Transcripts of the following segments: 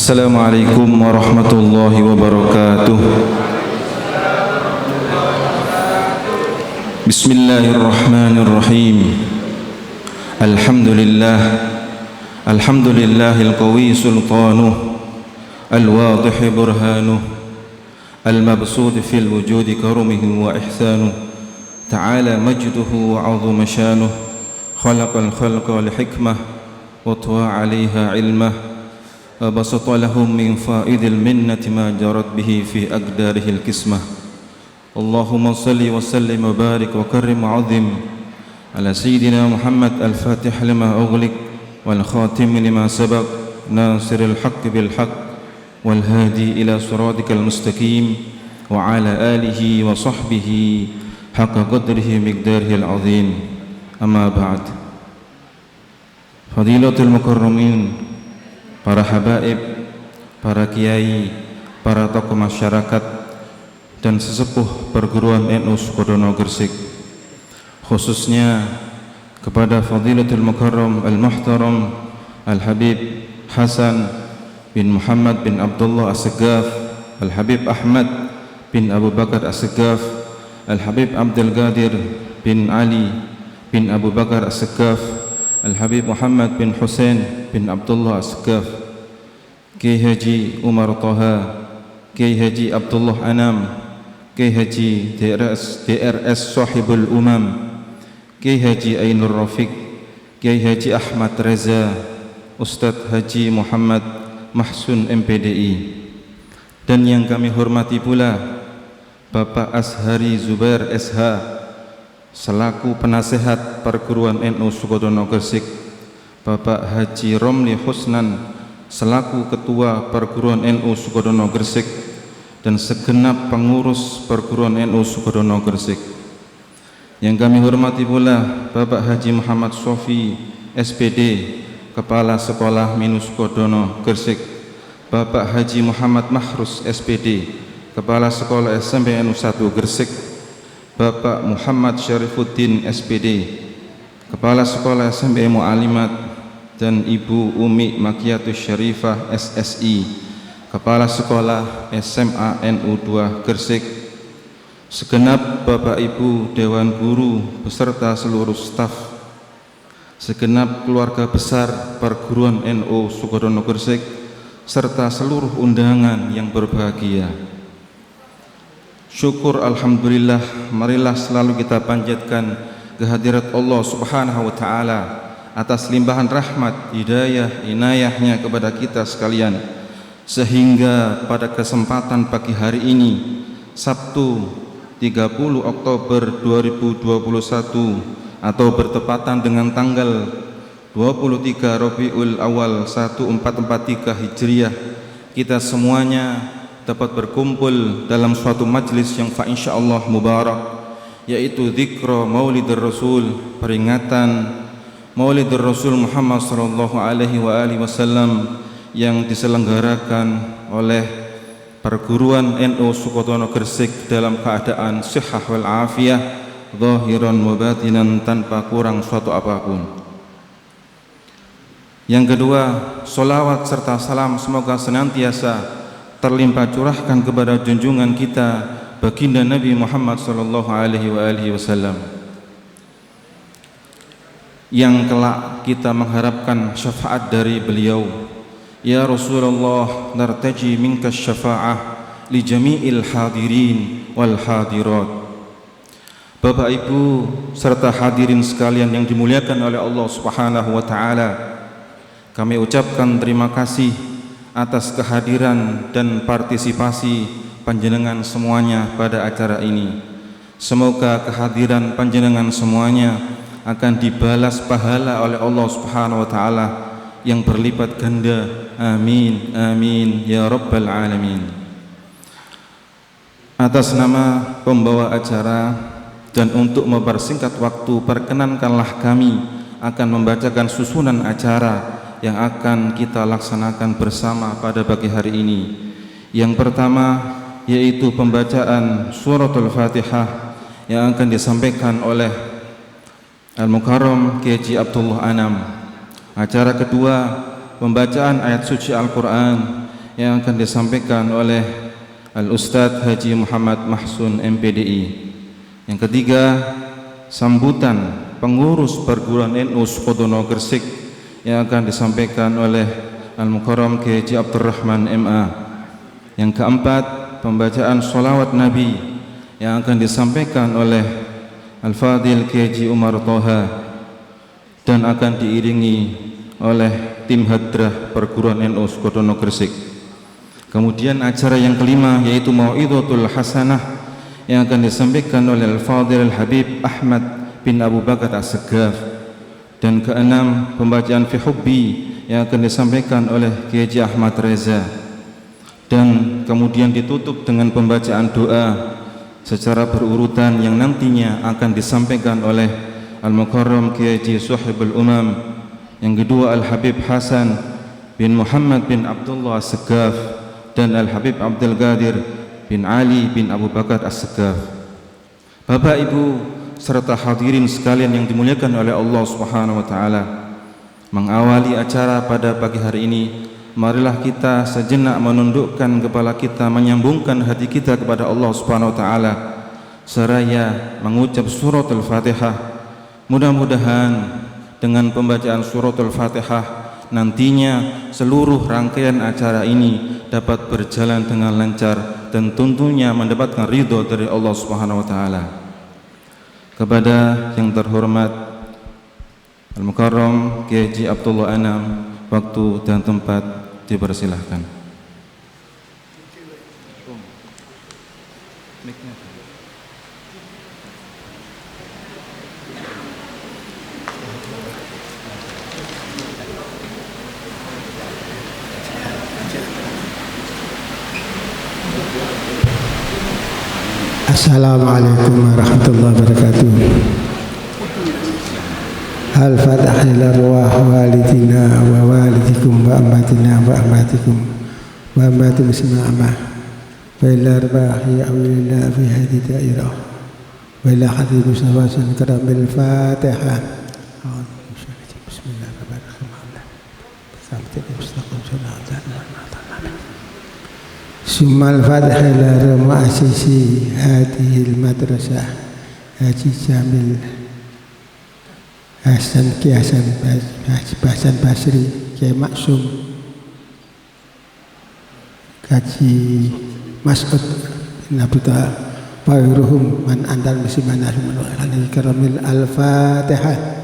Assalamualaikum warahmatullahi wabarakatuh. Bismillahirrahmanirrahim. Alhamdulillahil qawi sultanuh, al-wadih burhanuh, al-mabsud fil wujudi karumihi wa ihsanuh, ta'ala majduhu wa 'azuma shanuh, khalaqal khalqa li hikmah wa tawa 'alaiha 'ilmah, وبسط لهم من فائد المنة ما جرت به في أقداره الكسمة. اللهم صل وسلم وبارك وكرم وعظم على سيدنا محمد الفاتح لما أغلق والخاتم لما سبق ناصر الحق بالحق والهادي إلى صراطك المستقيم وعلى آله وصحبه حق قدره مقداره العظيم. أما بعد، فضيلة المكرمين, para habaib, para kiai, para tokoh masyarakat dan sesepuh perguruan NU Sukodono Gresik, khususnya kepada Fadilatul Mukarram Al-Muhtaram Al-Habib Hasan bin Muhammad bin Abdullah As-Segaf, Al-Habib Ahmad bin Abu Bakar As-Segaf, Al-Habib Abdul Qadir bin Ali bin Abu Bakar As-Segaf, Al-Habib Muhammad bin Hussein bin Abdullah As-Segaf, Kiai Haji Umar Toha, Kiai Haji Abdullah Anam, Kiai Haji DRS Sahibul Umam, Kiai Haji Ainur Rafiq, Kiai Haji Ahmad Reza, Ustadz Haji Muhammad Mahsun MPDI, dan yang kami hormati pula Bapak Ashari Zubair SH selaku penasehat perguruan NU Sukodono Gresik, Bapak Haji Romli Husnan selaku ketua perguruan NU Sukodono Gresik, dan segenap pengurus perguruan NU Sukodono Gresik. Yang kami hormati pula Bapak Haji Muhammad Sofi SPD, Kepala Sekolah Minu Sukodono Gresik, Bapak Haji Muhammad Mahrus SPD, Kepala Sekolah SMP NU 1 Gresik, Bapak Muhammad Syarifuddin SPD, Kepala Sekolah SMP Mu'alimat, dan Ibu Umi Makiatus Syarifah SSI, Kepala Sekolah SMA NU 2 Gresik, segenap Bapak Ibu Dewan Guru beserta seluruh staf, segenap keluarga besar perguruan NU Sukodono Gresik, serta seluruh undangan yang berbahagia. Syukur alhamdulillah, marilah selalu kita panjatkan kehadirat Allah Subhanahu wa taala atas limpahan rahmat, hidayah, inayahnya kepada kita sekalian, sehingga pada kesempatan pagi hari ini, Sabtu 30 Oktober 2021 atau bertepatan dengan tanggal 23 Rabiul Awal 1443 Hijriah, kita semuanya dapat berkumpul dalam suatu majlis yang insyaallah mubarak, yaitu dzikra Maulidur Rasul, peringatan Maulidur Rasul Muhammad sallallahu alaihi wasallam yang diselenggarakan oleh perguruan NU Sukodono Gresik dalam keadaan sihah wal afiyah, zahiran wa batinan, tanpa kurang suatu apapun. Yang kedua, sholawat serta salam semoga senantiasa terlimpah curahkan kepada junjungan kita baginda Nabi Muhammad sallallahu alaihi wasallam, yang kelak kita mengharapkan syafaat dari beliau. Ya Rasulullah, nartaji minka syafa'ah li jami'il hadirin wal hadirat. Bapak Ibu serta hadirin sekalian yang dimuliakan oleh Allah Subhanahu wa taala, kami ucapkan terima kasih atas kehadiran dan partisipasi panjenengan semuanya pada acara ini. Semoga kehadiran panjenengan semuanya akan dibalas pahala oleh Allah Subhanahu wa taala yang berlipat ganda. Amin amin ya rabbal alamin. Atas nama pembawa acara dan untuk mempersingkat waktu, perkenankanlah kami akan membacakan susunan acara yang akan kita laksanakan bersama pada pagi hari ini. Yang pertama yaitu pembacaan suratul Fatihah yang akan disampaikan oleh Al-Mukarram Kiai Haji Abdullah Anam. Acara kedua, pembacaan ayat suci Al-Quran yang akan disampaikan oleh Al-Ustadz Haji Muhammad Mahsun MPDI. Yang ketiga, sambutan pengurus perguruan NU Sukodono Gresik yang akan disampaikan oleh Al-Mukarram Kiai Haji Abdurrahman MA. Yang keempat, pembacaan sholawat Nabi yang akan disampaikan oleh Al-Fadil Kiai Haji Umar Toha dan akan diiringi oleh tim hadrah perguruan NU Sukodono Gresik. Kemudian acara yang kelima yaitu Mau'izatul Hasanah yang akan disampaikan oleh Al-Fadil Al-Habib Ahmad bin Abu Bakar As-Segaf. Dan keenam, pembacaan Fi Hubbi yang akan disampaikan oleh Kiai Haji Ahmad Reza. Dan kemudian ditutup dengan pembacaan doa secara berurutan yang nantinya akan disampaikan oleh Al-Mukarram Kiai Haji Suhibul Umam. Yang kedua, Al-Habib Hasan bin Muhammad bin Abdullah As-Segaf dan Al-Habib Abdul Qadir bin Ali bin Abu Bakar As-Segaf. Bapak, Ibu, serta hadirin sekalian yang dimuliakan oleh Allah Subhanahu wa taala. Mengawali acara pada pagi hari ini, marilah kita sejenak menundukkan kepala kita, menyambungkan hati kita kepada Allah Subhanahu wa taala seraya mengucap surat Al-Fatihah. Mudah-mudahan dengan pembacaan surat Al-Fatihah nantinya seluruh rangkaian acara ini dapat berjalan dengan lancar dan tentunya mendapatkan ridho dari Allah Subhanahu wa taala. Kepada yang terhormat Al-Mukarram Kiai Haji Abdullah Anam, waktu dan tempat dipersilahkan. Assalamualaikum warahmatullahi wabarakatuh. Al-Fatihah ila arwah walidina wa walidikum wa ammatina wa ammatikum wa ammatum isma'amah wa ila arbahi awilillah fi hadi dairah wa ila hadhi musawasan karamil Fatihah. Summal Fatihah ila mu'assisi hadhil madrasah Haji Jamil Hasan Ki Hasan Basri Kiai Maksum Haji Mas'ud bin Abdullah Pawiruhum man andal musliman alaihi karamil Al-Fatihah.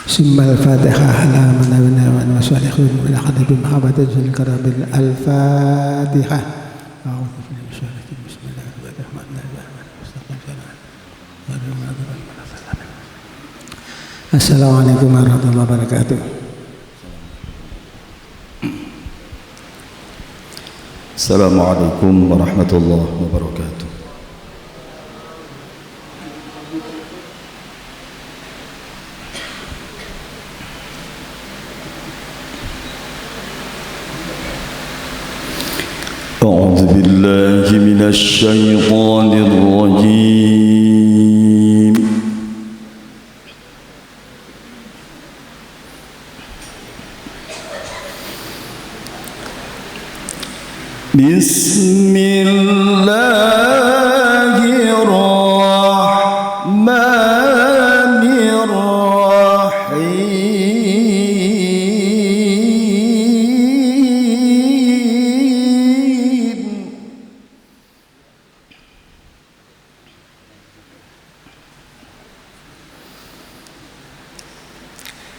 Summal Fatihah ala man nabiyana wa salihun ila hadibi Muhammadin fil karamil Al-Fatihah. Assalamualaikum warahmatullahi wabarakatuh. Assalamualaikum warahmatullahi wabarakatuh. أعوذ بالله من الشيطان الرجيم. بسم الله الرحمن الرحيم.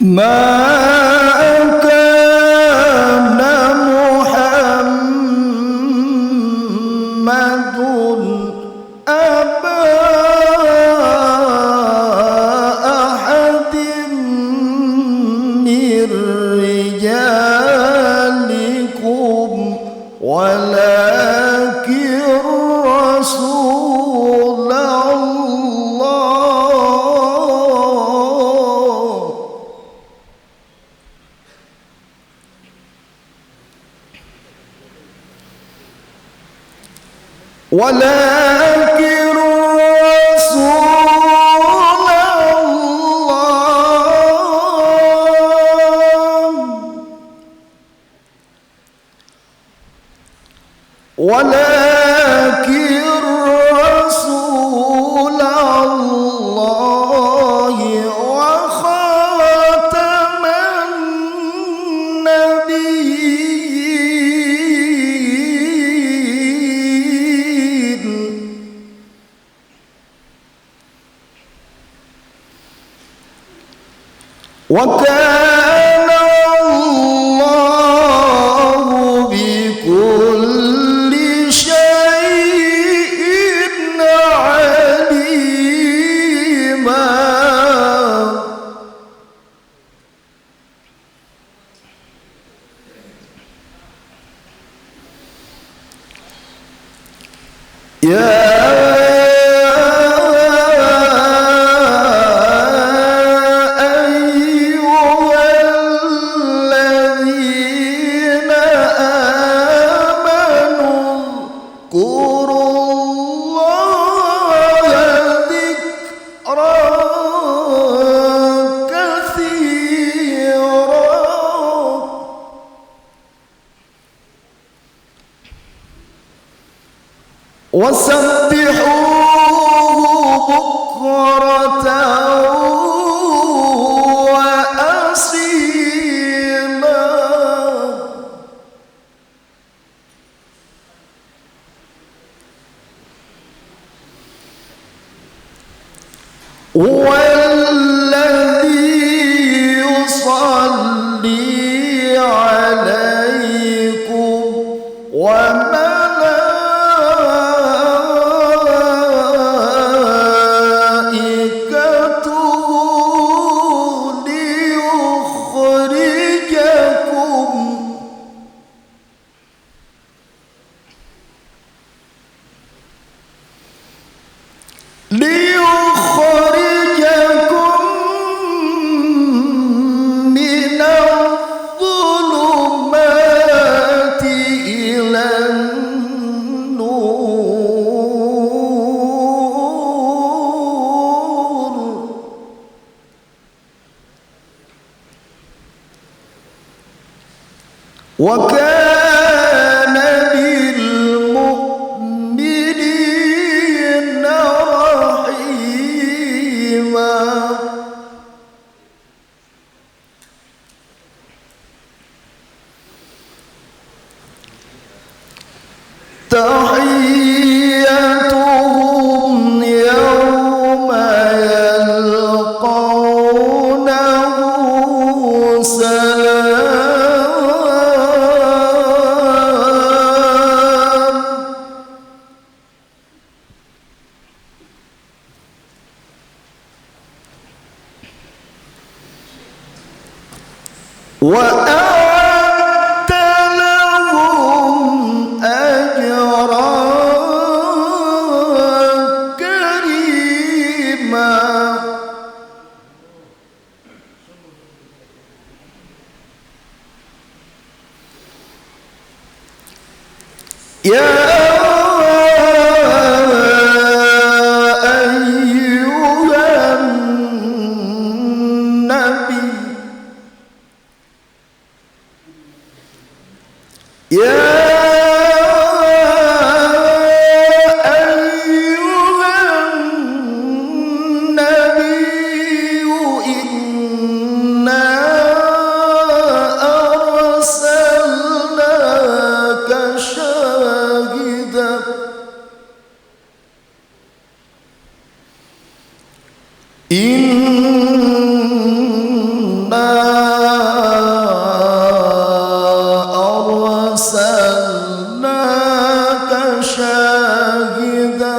ما كان محمد أبا أحد من رجالكم ولكن رسول ولكن رسول الله ولكن رسول الله وخاتم النبيين وكان الله بكل شيء عليما. يا وسبحوه بكرة وأصيلا. والذي يصلي عليكم ليخرجكم من الظلمات إلى النور وكان بالمؤمنين رحيما. تحيتهم يوم يلقونه سلام وأعد لهم أجرا كريما. يا أيها النبي يا أيها النبي إنا أرسلناك شاهدا إنا أرسلناك شاهدا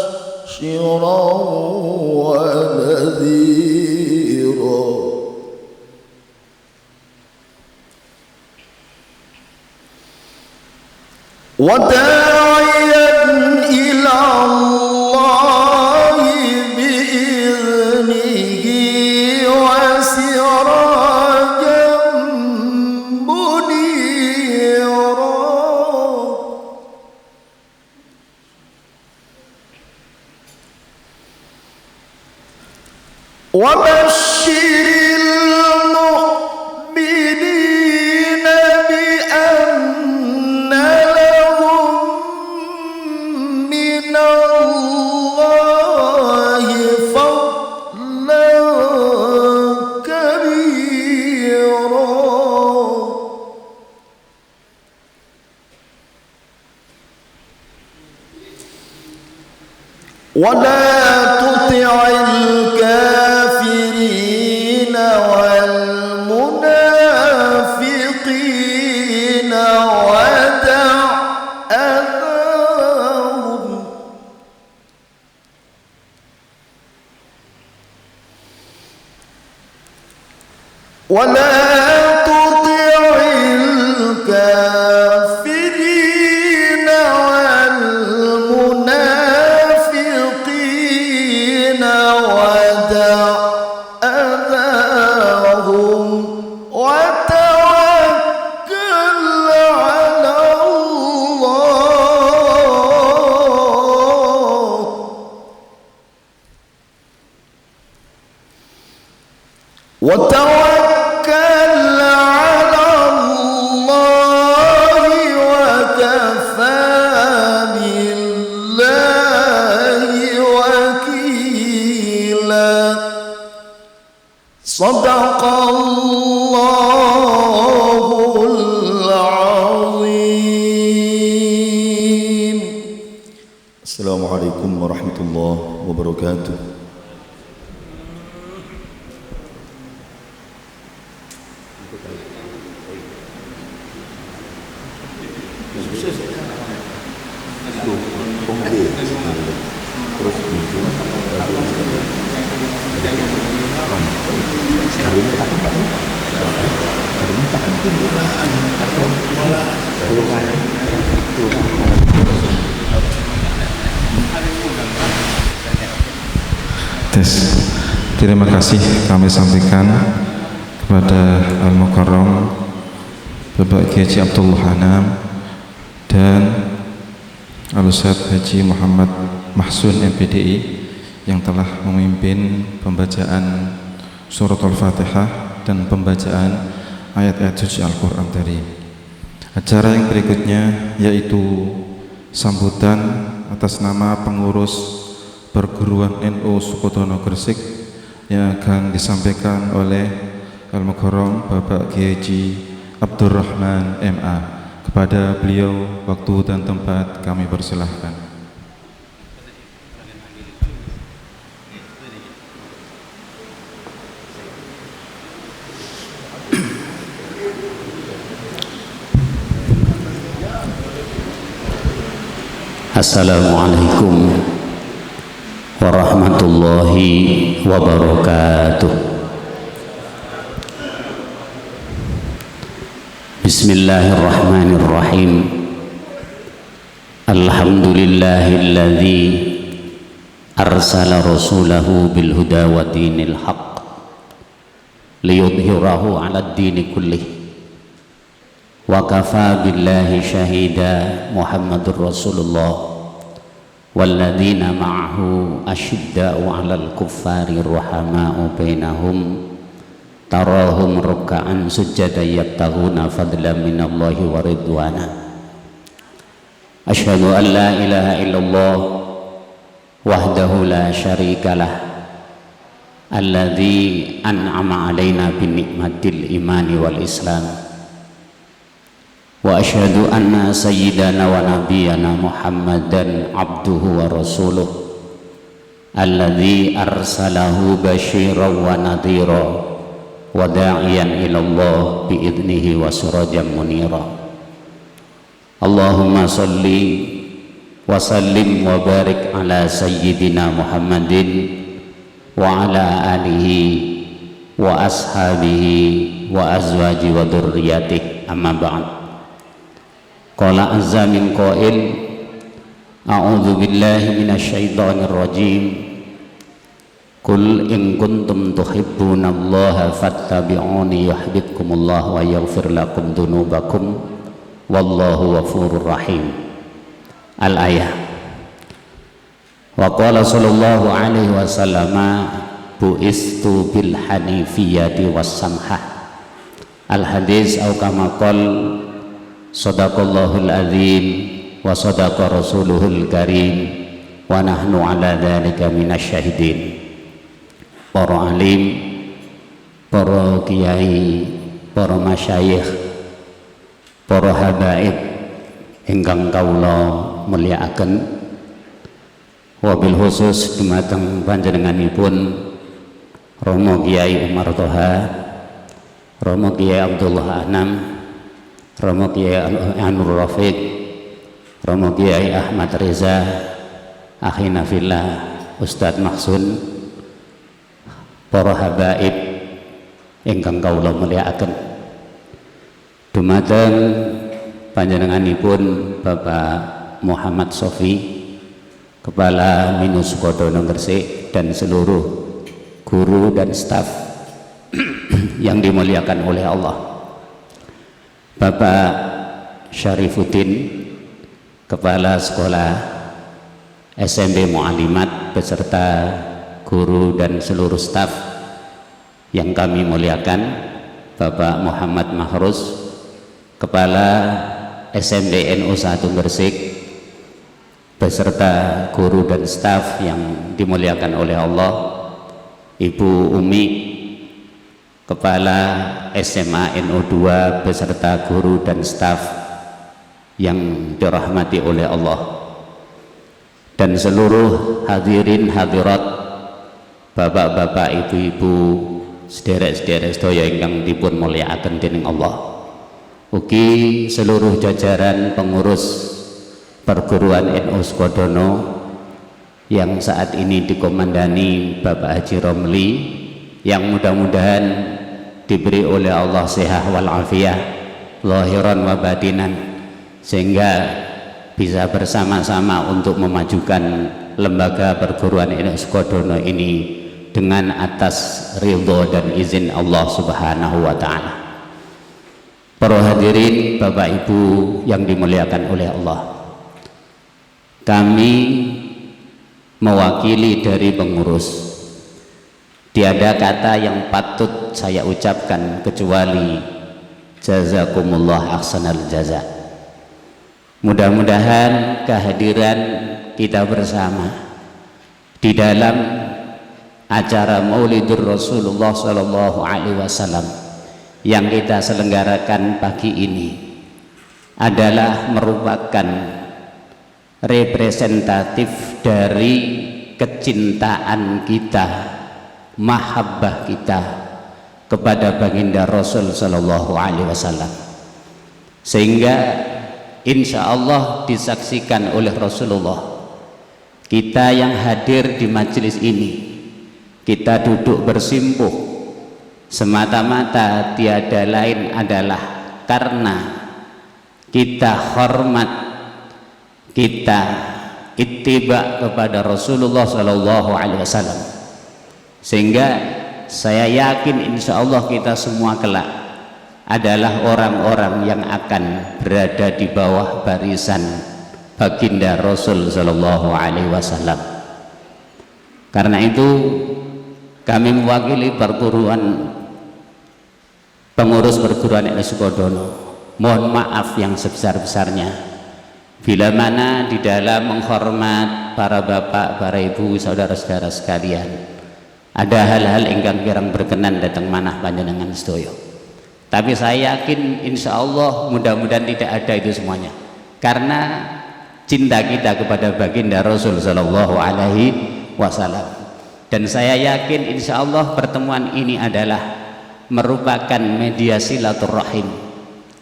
ومبشرا ونذيرا وداعيا إلى الله بإذنه وسراجا منيرا. وبشر المؤمنين بأن ولا تطع الكافرين والمنافقين ودع أذاهم ولا تطع الكافرين والمنافقين ودع أذاهم وتوكل على الله وتوكل على الله وكفى بالله وكيلا صدق الله العظيم. السلام عليكم ورحمة الله وبركاته. Terima kasih kami sampaikan kepada Al-Mukarram Bapak Kiai Haji Abdullah Anam dan Al-Ustadz Haji Muhammad Mahsun MPDI yang telah memimpin pembacaan surat Al-Fatihah dan pembacaan ayat-ayat suci Al-Quran tadi. Acara yang berikutnya yaitu sambutan atas nama pengurus perguruan NU Sukodono Gresik yang akan disampaikan oleh Al-Mukarram Bapak Kiai Haji Abdurrahman MA. Kepada beliau waktu dan tempat kami persilahkan. Assalamualaikum warahmatullahi wabarakatuh. Bismillahirrahmanirrahim. Alhamdulillahilladzi arsala rasulahu bil huda wa dinil haqq liyudhhirahu 'alad dini kullih wa kafa billahi syahida Muhammadur Rasulullah walladzina ma'ahu asyidda'u 'alal kuffari ruhama'u bainahum tarahum ruk'an sujjadan yabtaghuna fadlan minallahi wa ridwana. Asyhadu an la ilaha illallah wahdahu la syarikalah alladzi an'ama 'alaina bi ni'matil imani wal islam. Wa asyhadu anna sayyidana wa nabiyyana Muhammadan abduhu wa rasuluh alladzi arsalahu basyiran wa nadhira wa da'iyan ila Allah bi idnihi wa sirajan munira. Allahumma shalli wa sallim wa barik ala sayyidina Muhammadin wa ala alihi wa ashabihi wa azwaji wa dzurriyyatihi, amma ba'd. Qala azza min qail a'udzu billahi minasy syaithanir rajim. Qul in kuntum tuhibbunallaha fattabi'uni yuhibbukumullah wa yaghfir lakum dzunubakum wallahu ghafurur rahim. Al-ayah. Wa qala sallallahu alaihi wasallam bu'istu bil hanifiyyati was samhah. Al-hadis au kama qala sadaqallahul azim wa sadaqa rasuluhul karim wa nahnu ala dzalika minasyahidin. Para alim, para kiai, para masyayikh, para habaib ingkang kawula mulyakaken, wabil khusus dumateng panjenenganipun Romo Kiai Umar Toha, Romo Kiai Abdullah Anam, Romo Kiai Anur Rafiq, Romo Kiai Ahmad Reza, akhina fillah Ustadz Mahsun, para habaib ingkang kawula mulyakaken. Dumateng panjenenganipun Bapak Muhammad Sofi, Kepala Minus Kodono Gresik, dan seluruh guru dan staf yang dimuliakan oleh Allah. Bapak Syarifuddin, Kepala Sekolah SMP Mu'alimat beserta guru dan seluruh staf yang kami muliakan. Bapak Muhammad Mahrus, Kepala SMP NU 1 Gresik beserta guru dan staf yang dimuliakan oleh Allah. Ibu Umi, Kepala SMA NU 2 beserta guru dan staf yang dirahmati oleh Allah, dan seluruh hadirin hadirat, bapak-bapak, ibu-ibu, sederek-sederek sedaya ingkang dipun mulyakaken dening Allah. Ugi seluruh jajaran pengurus perguruan NU Sukodono yang saat ini dikomandani Bapak Haji Romli, yang mudah-mudahan diberi oleh Allah sehat wal afiyah lahiran wa batinan, sehingga bisa bersama-sama untuk memajukan lembaga perguruan NU Sukodono ini dengan atas ridho dan izin Allah Subhanahu wa ta'ala. Para hadirin Bapak Ibu yang dimuliakan oleh Allah, kami mewakili dari pengurus, tiada kata yang patut saya ucapkan kecuali jazakumullah ahsanal jaza. Mudah-mudahan kehadiran kita bersama di dalam acara Maulidur Rasulullah Sallallahu Alaihi Wasallam yang kita selenggarakan pagi ini adalah merupakan representatif dari kecintaan kita, mahabbah kita kepada baginda Rasul Sallallahu Alaihi Wasallam, sehingga insya Allah disaksikan oleh Rasulullah. Kita yang hadir di majelis ini, kita duduk bersimpuh semata-mata tiada lain adalah karena kita hormat, kita ittiba kepada Rasulullah Sallallahu Alaihi Wasallam, sehingga saya yakin insya Allah kita semua kelak adalah orang-orang yang akan berada di bawah barisan baginda Rasul Sallallahu Alaihi Wasallam. Karena itu kami mewakili pengurus perguruan NU Sukodono, mohon maaf yang sebesar-besarnya bila mana di dalam menghormat para bapak, para ibu, saudara-saudara sekalian, ada hal-hal ingkang kirang berkenan datang manah panjenengan sedaya. Tapi saya yakin insya Allah mudah-mudahan tidak ada itu semuanya, karena cinta kita kepada baginda Rasul Sallallahu Alaihi Wasallam. Dan saya yakin insya Allah pertemuan ini adalah merupakan media silaturahim.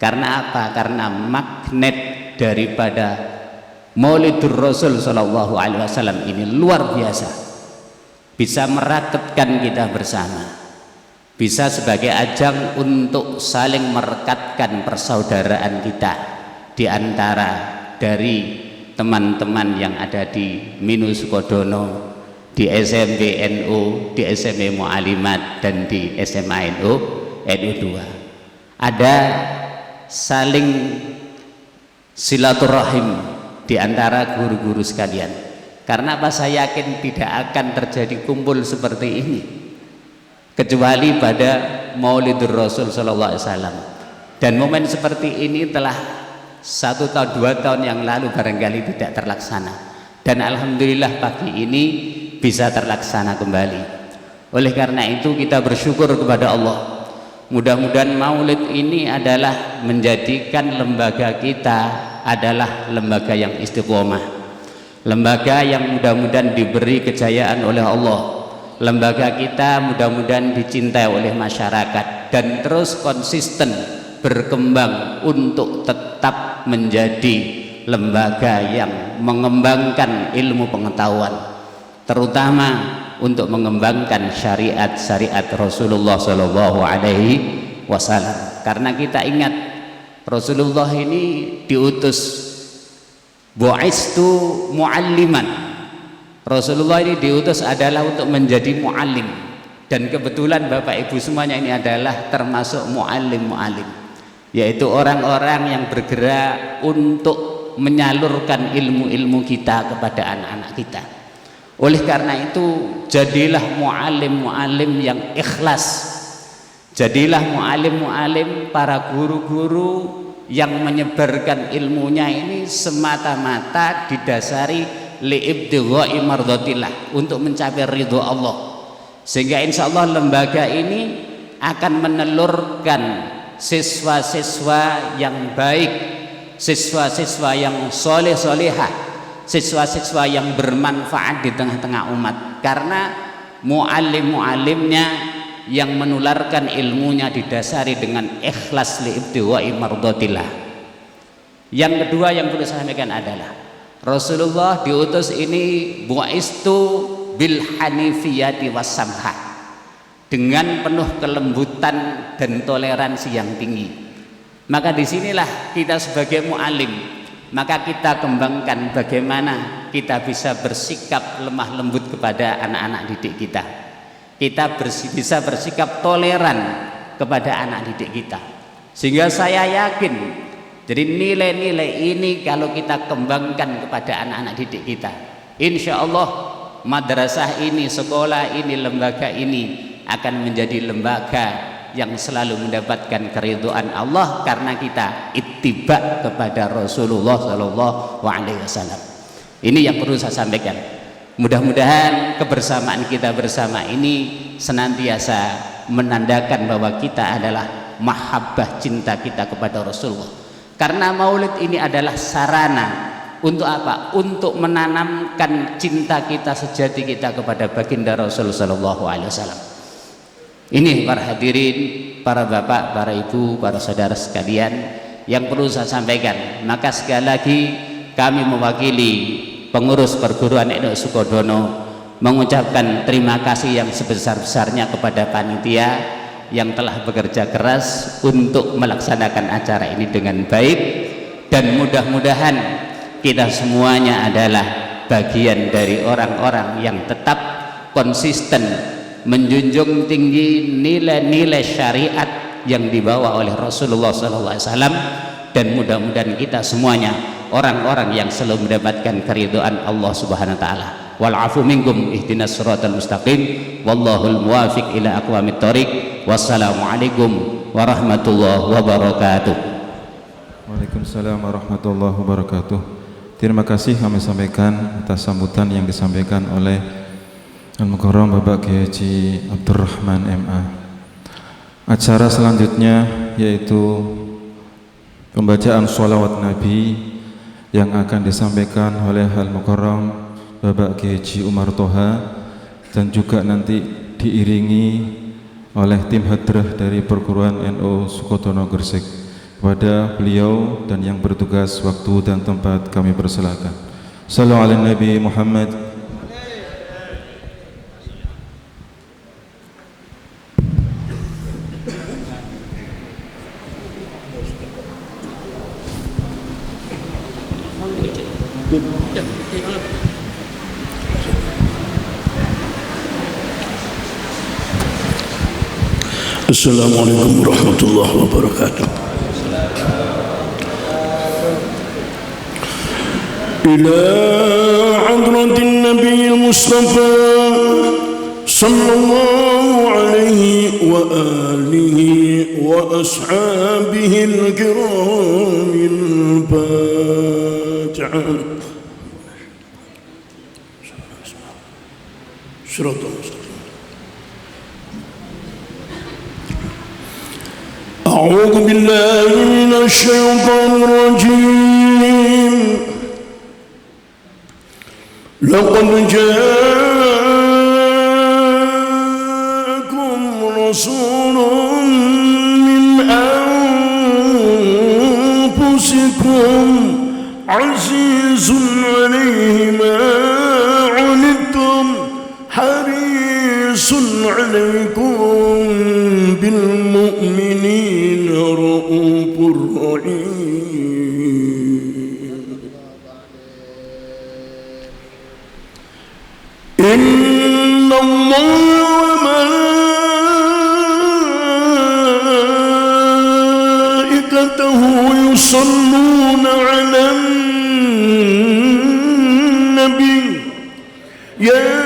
Karena apa? Karena magnet daripada Maulidur Rasul Sallallahu Alaihi Wasallam ini luar biasa, bisa merakatkan kita bersama, bisa sebagai ajang untuk saling merekatkan persaudaraan kita di antara dari teman-teman yang ada di Minus Kodono, di SMP NU, di SMP Mu'alimat, dan di SMA NU 2. Ada saling silaturahim di antara guru-guru sekalian. Karena apa? Saya yakin tidak akan terjadi kumpul seperti ini kecuali pada Maulidur Rasul Sallallahu Alaihi Wasallam. Dan momen seperti ini telah 1 tahun 2 tahun yang lalu barangkali tidak terlaksana, dan alhamdulillah pagi ini bisa terlaksana kembali. Oleh karena itu kita bersyukur kepada Allah. Mudah-mudahan maulid ini adalah menjadikan lembaga kita adalah lembaga yang istiqomah, lembaga yang mudah-mudahan diberi kejayaan oleh Allah, lembaga kita mudah-mudahan dicintai oleh masyarakat dan terus konsisten berkembang untuk tetap menjadi lembaga yang mengembangkan ilmu pengetahuan, terutama untuk mengembangkan syariat-syariat Rasulullah Shallallahu Alaihi Wasallam. Karena kita ingat Rasulullah ini diutus bu'istu mu'alliman. Rasulullah ini diutus adalah untuk menjadi mu'allim, dan kebetulan Bapak Ibu semuanya ini adalah termasuk mu'allim-mu'allim, yaitu orang-orang yang bergerak untuk menyalurkan ilmu-ilmu kita kepada anak-anak kita. Oleh karena itu, jadilah mu'allim-mu'allim yang ikhlas, jadilah mu'allim-mu'allim para guru-guru yang menyebarkan ilmunya ini semata-mata didasari li'ibtigha'i mardhatillah, untuk mencapai ridho Allah, sehingga insya Allah lembaga ini akan menelurkan siswa-siswa yang baik, siswa-siswa yang soleh-solehah, siswa-siswa yang bermanfaat di tengah-tengah umat, karena mu'allim-mu'allimnya yang menularkan ilmunya didasari dengan ikhlas li'ibtigha'i mardhatillah. Yang kedua yang perlu saya sampaikan adalah Rasulullah diutus ini bu'istu bil hanifiyati wassamha, dengan penuh kelembutan dan toleransi yang tinggi. Maka disinilah kita sebagai mu'allim, maka kita kembangkan bagaimana kita bisa bersikap lemah lembut kepada anak-anak didik kita. Kita bisa bersikap toleran kepada anak didik kita, sehingga saya yakin jadi nilai-nilai ini kalau kita kembangkan kepada anak-anak didik kita, insya Allah madrasah ini, sekolah ini, lembaga ini akan menjadi lembaga yang selalu mendapatkan keridhaan Allah, karena kita ittiba kepada Rasulullah Shallallahu Alaihi Wasallam. Ini yang perlu saya sampaikan. Mudah-mudahan kebersamaan kita bersama ini senantiasa menandakan bahwa kita adalah mahabbah, cinta kita kepada Rasulullah. Karena maulid ini adalah sarana untuk apa? Untuk menanamkan cinta kita, sejati kita kepada baginda Rasul Sallallahu Alaihi Wasallam. Ini para hadirin, para bapak, para ibu, para saudara sekalian yang perlu saya sampaikan. Maka sekali lagi kami mewakili pengurus perguruan NU Sukodono mengucapkan terima kasih yang sebesar-besarnya kepada panitia yang telah bekerja keras untuk melaksanakan acara ini dengan baik, dan mudah-mudahan kita semuanya adalah bagian dari orang-orang yang tetap konsisten menjunjung tinggi nilai-nilai syariat yang dibawa oleh Rasulullah SAW, dan mudah-mudahan kita semuanya orang-orang yang selalu mendapatkan keridhaan Allah Subhanahu wa taala. Wal afu minkum ihdinas siratal mustaqim wallahul muwafiq ila aqwamit thoriq. Wassalamualaikum warahmatullahi wabarakatuh. Waalaikumsalam warahmatullahi wabarakatuh. Terima kasih kami sampaikan atas sambutan yang disampaikan oleh Al-Mukarram Bapak Kiai Haji Abdurrahman MA. Acara selanjutnya yaitu pembacaan sholawat Nabi yang akan disampaikan oleh Al-Mukarram Bapak Kiai Haji Umar Toha, dan juga nanti diiringi oleh tim hadrah dari perguruan NU Sukodono Gresik. Kepada beliau dan yang bertugas waktu dan tempat kami persilakan. Sallu ala Nabi Muhammad. Assalamualaikum warahmatullahi wabarakatuh. Ila hadratin Nabi Mustafa sallallahu alaihi wa alihi wa ashabihi al-kiramil Fatiha. Shiratal mustaqim. أعوذ بالله من الشيطان الرجيم. لقد جاءكم رسول من أنفسكم عزيز عليه ما عنتم حريص عليكم بالمؤمنين رؤوف رحيم إن الله وملائكته يصلون على النبي يا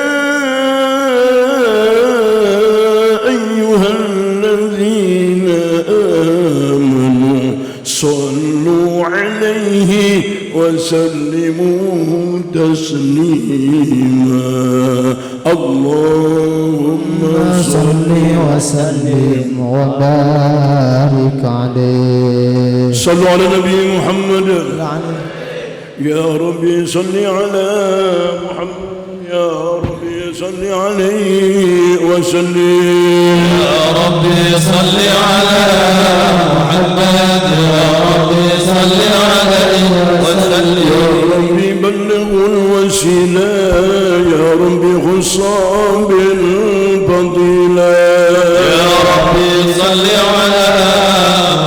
أيها الذين آمنوا صلوا عليه وسلموا تسليما اللهم صل وسلم وبارك عليه. صلوا على النبي محمد. يا ربي صل على محمد يا ربي صل عليه وسلم. يا ربي صل على محمد يا ربي صل عليه وسلم. يا ربي بلغ الوسيلة يا ربي خصا بالفضيلة. يا ربي صل على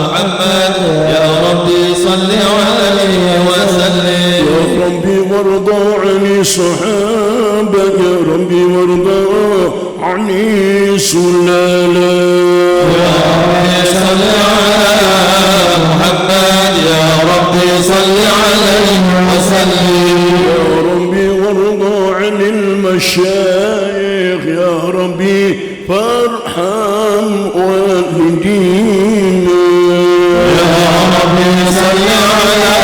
محمد يا ربي صل عليه وسلم. يا ربي وارضى عن الصحابة يا ربي وارضى عن سلالة. يا ربي صل على محمد يا ربي صل عليه وسلم. يا ربي وارضى عن المشايخ يا ربي فارحم والدينا. يا ربي صل على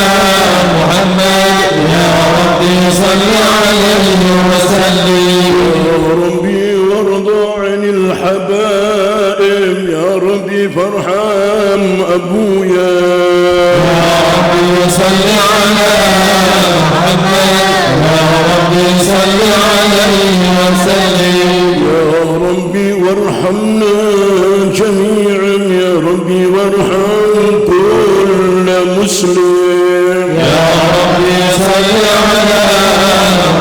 محمد يا ربي صل عليه وسلم. يا ربي وارضى عن الحبائب يا ربي فارحم أبويا. يا ربي صل على محمد يا ربي صل عليه وسلم. يا ربي وارحمنا جميعا يا ربي وارحم كل مسلم. يا ربي صل على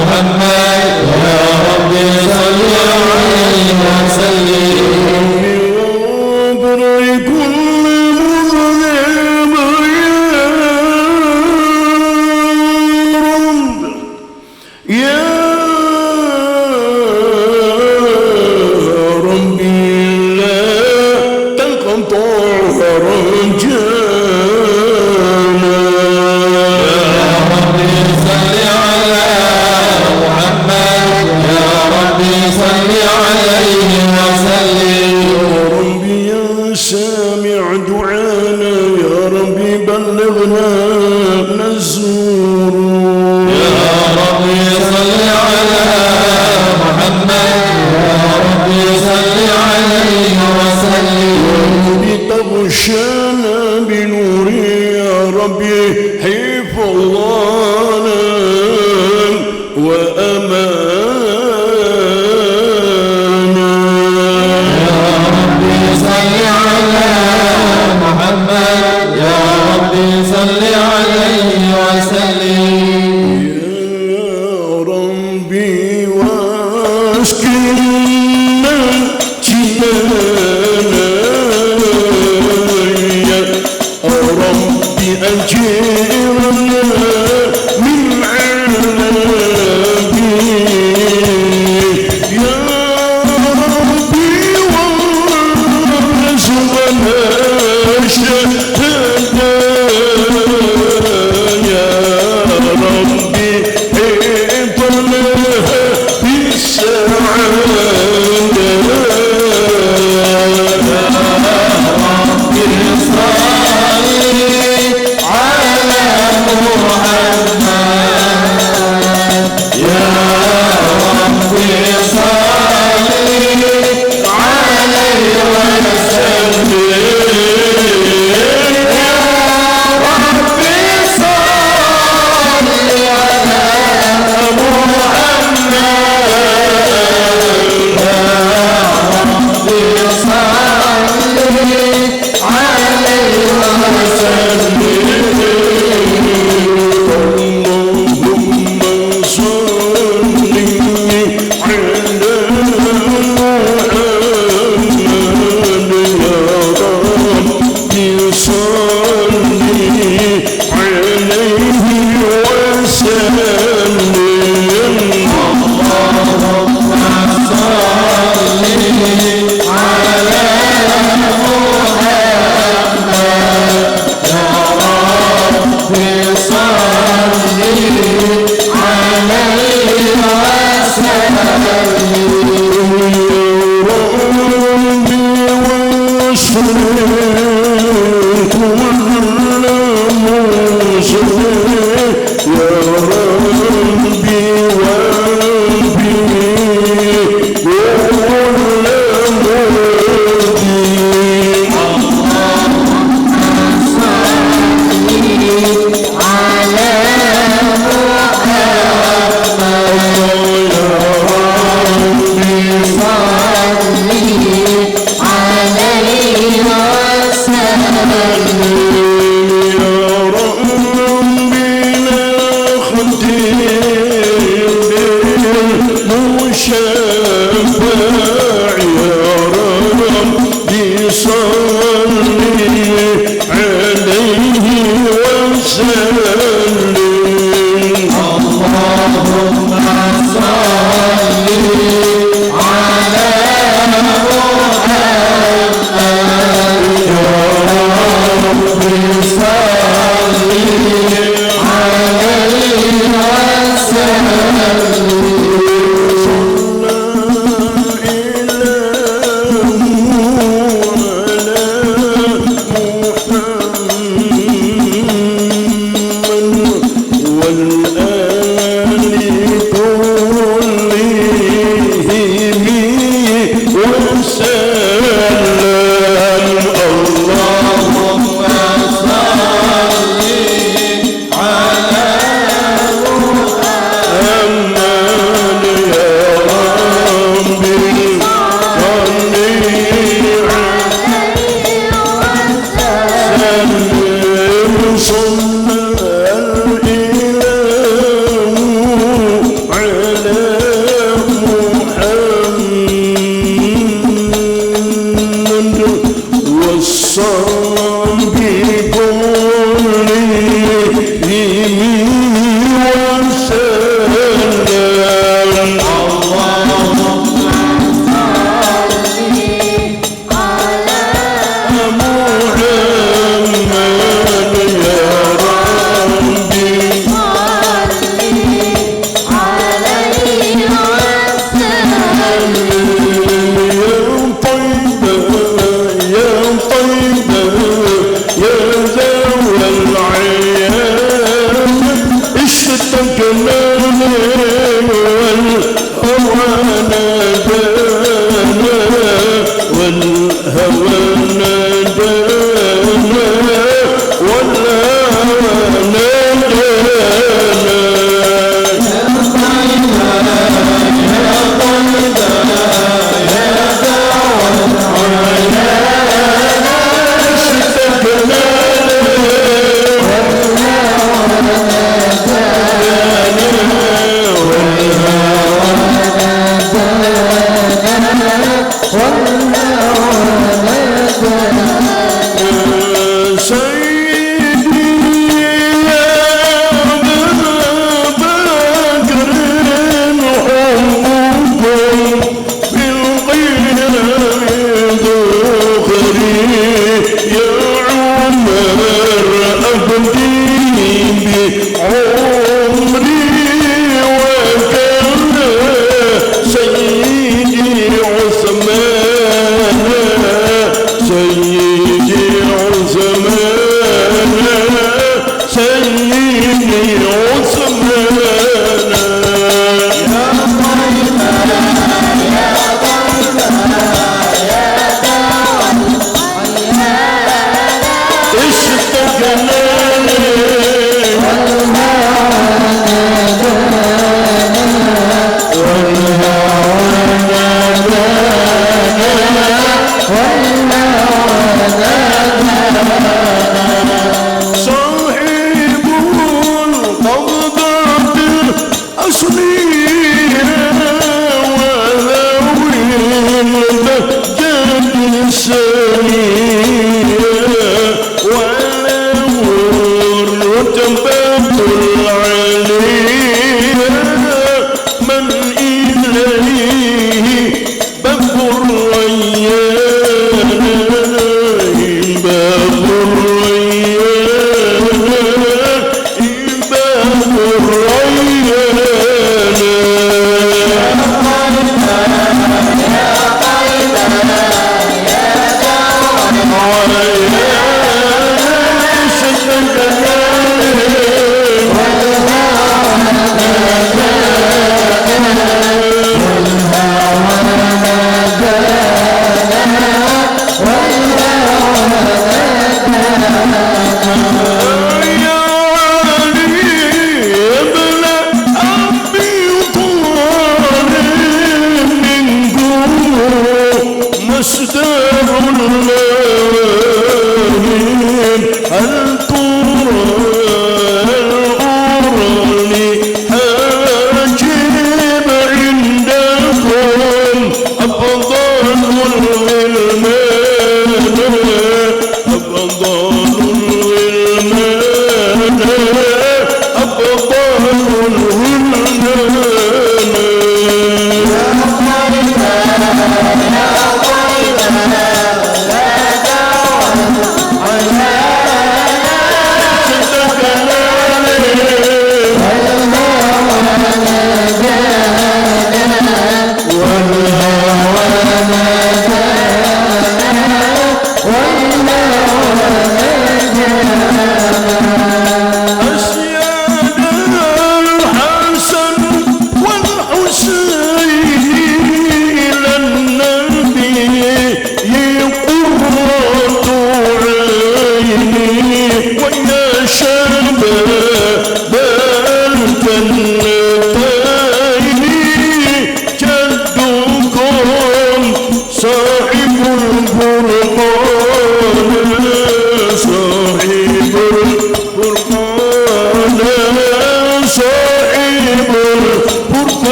محمد يا ربي صل عليه وسلم. واغفر لكل مذنب يا ربي لا تقطع رجانا. يا ربي صل على محمد يا ربي صل عليه وسلم. يا ربي يا سامع دعانا يا ربي بلغنا نزور. يا ربي صل على محمد يا ربي صل عليه وسلم. بتغشانا بنور يا ربي حفظنا وأمانا. يا ربي صل على محمد يا ربي صل عليه وسلم. يا ربي واسكننا جنانا يا ربي أجرنا من عذابي. يا ربي وارزقنا شهادة يا ربي حفظنا بالسعادة. صل على محمد الريان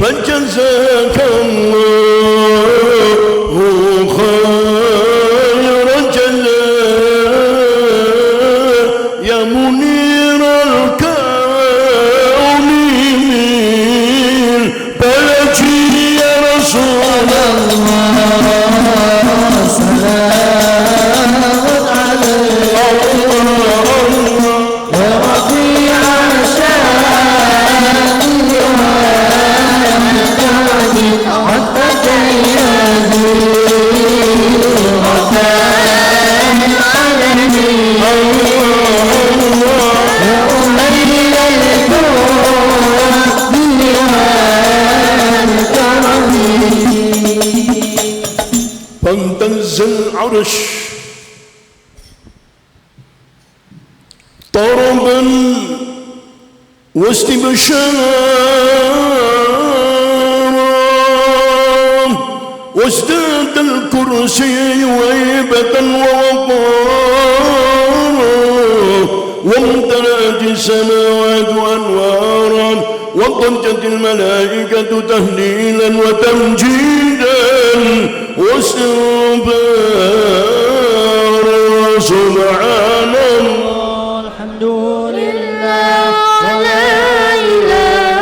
فجزاك الله خير الجزاء يا منير الكون من بلدي يا رسول الله سلام عليك يا رفيع الشان فانتز العرش طربا واستبشارا وازداد الكرسي هيبة ووقارا وامتلأت السماوات أنوارا وضجت الملائكة تهليلا وتمجيدا واستغفارا سبحان الله الحمد لله ولا إله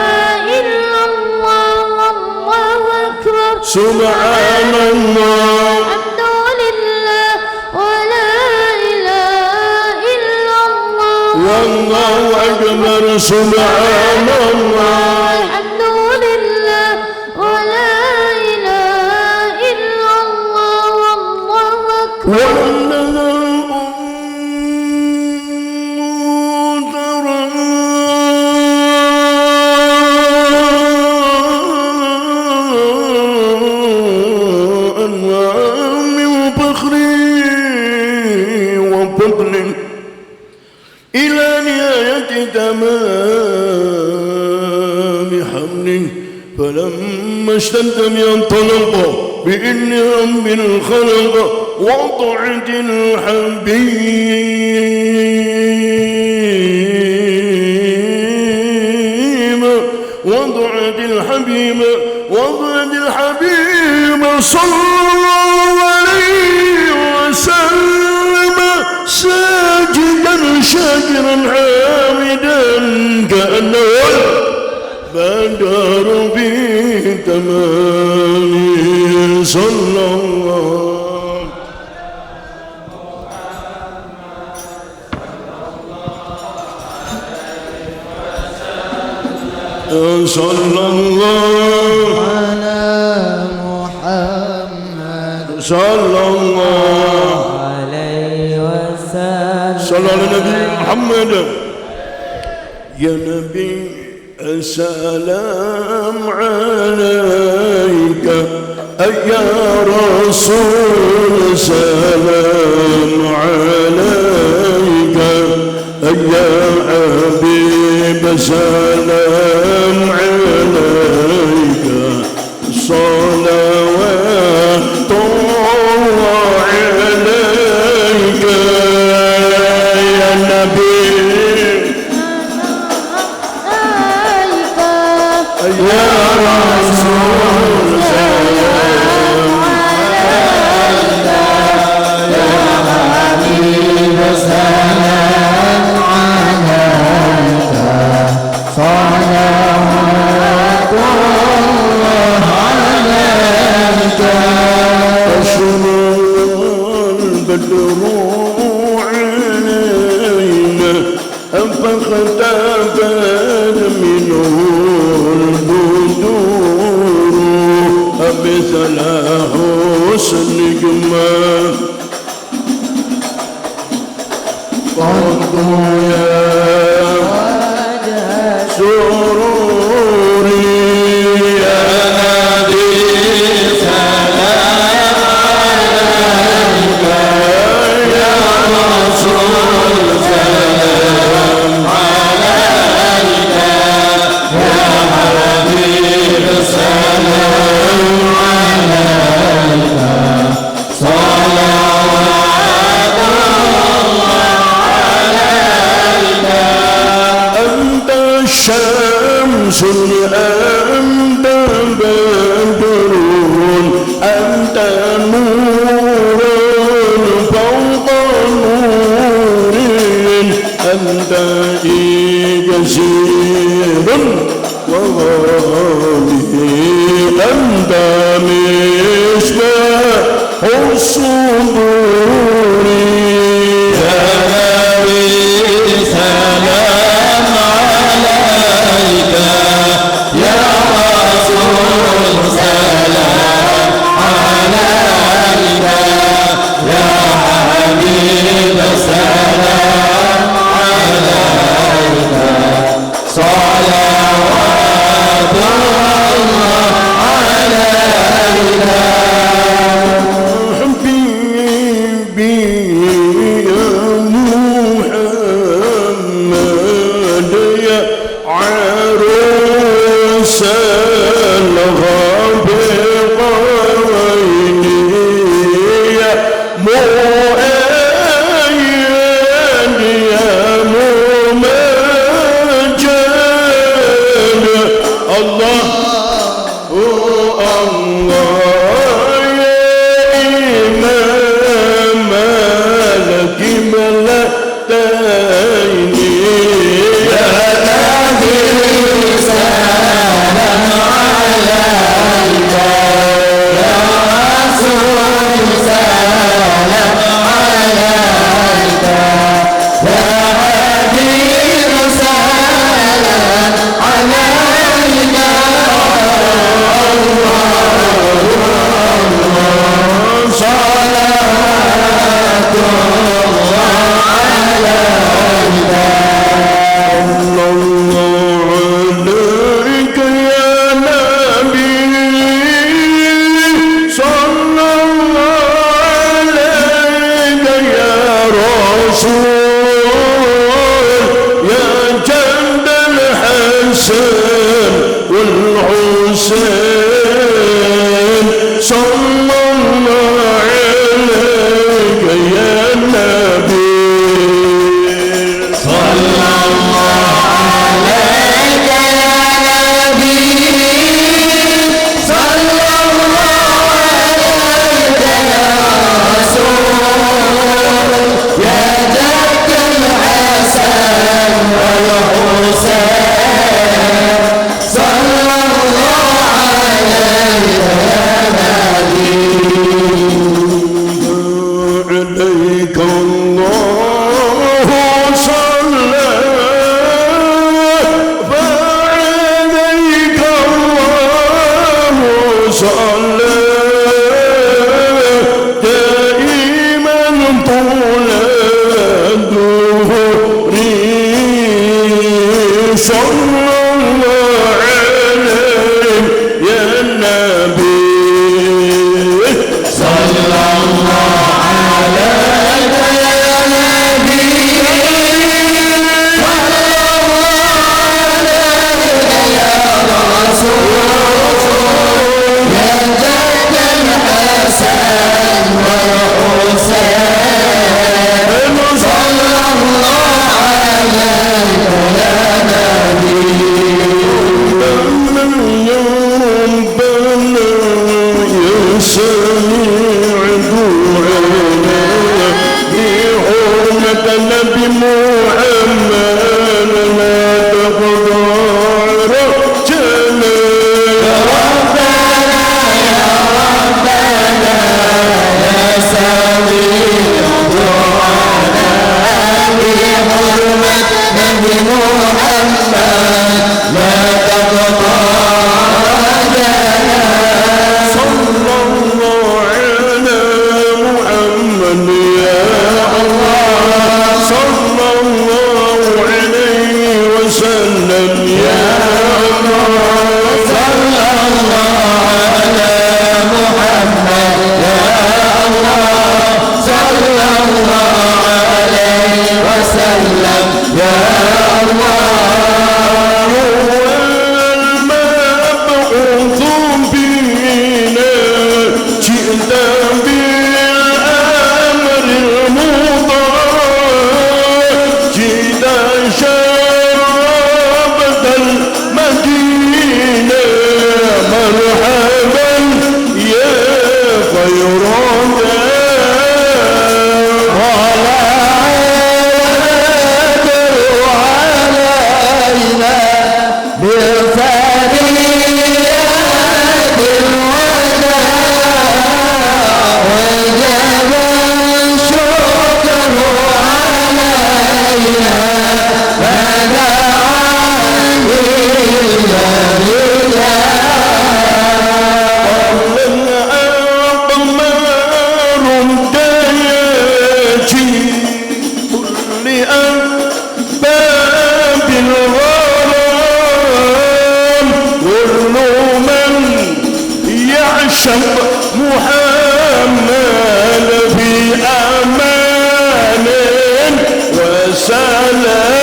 إلا الله والله أكبر سبحان الله الحمد لله ولا إله إلا الله والله أكبر سبحان الله الحمد لله ولا إله إلا الله والله أكبر إلى نهاية تمام حمل فلما اشتد ينطلق بإذن رب الخلق وضعت الحبيب صلى الله عليه وسلم ساجدا شاكرا حامدا كأنه بدر بتمام صلى الله صلى الله على محمد صلى الله عليه وسلم صلى على النبي محمد يا نبي السلام عليك يا رسول سلام عليك يا حبيب سلام عليك صلوات الله عليك يا نبي يا رسول سلام عليك يا حبيب سلام عليك صلوات الله عليك أشرق البدر علينا فاختفت منه مثل حسنك ما قد يا سروري يا نبي سلام عليك يا رسول سلام عليك يا حبيب سلام شمس أنت بدر أنت نور فوق نور أنت جسير وغالي أنت مصباح الصدور يا نبي سلام عليك يا رسول سلام عليك يا حبيب سلام عليك صلوات الله عليك حبيبي يا محمد يا عروس الغابقين يا مؤيد يا ممجد الله الله يا إمام ملك ملتين يا نبي سلام عليك يا رسول سلام عليك يا حبيب سلام عليك صلوات الله عليك الله عليك يا نبي صلى الله عليك يا رسول يا جد الحسن والحسين صلى الله عليك يا نبي صلى الله عليك يا نبي صلى الله عليك يا رسول يا جد الحسن والحسين صلى الله محمد في أمان وسلام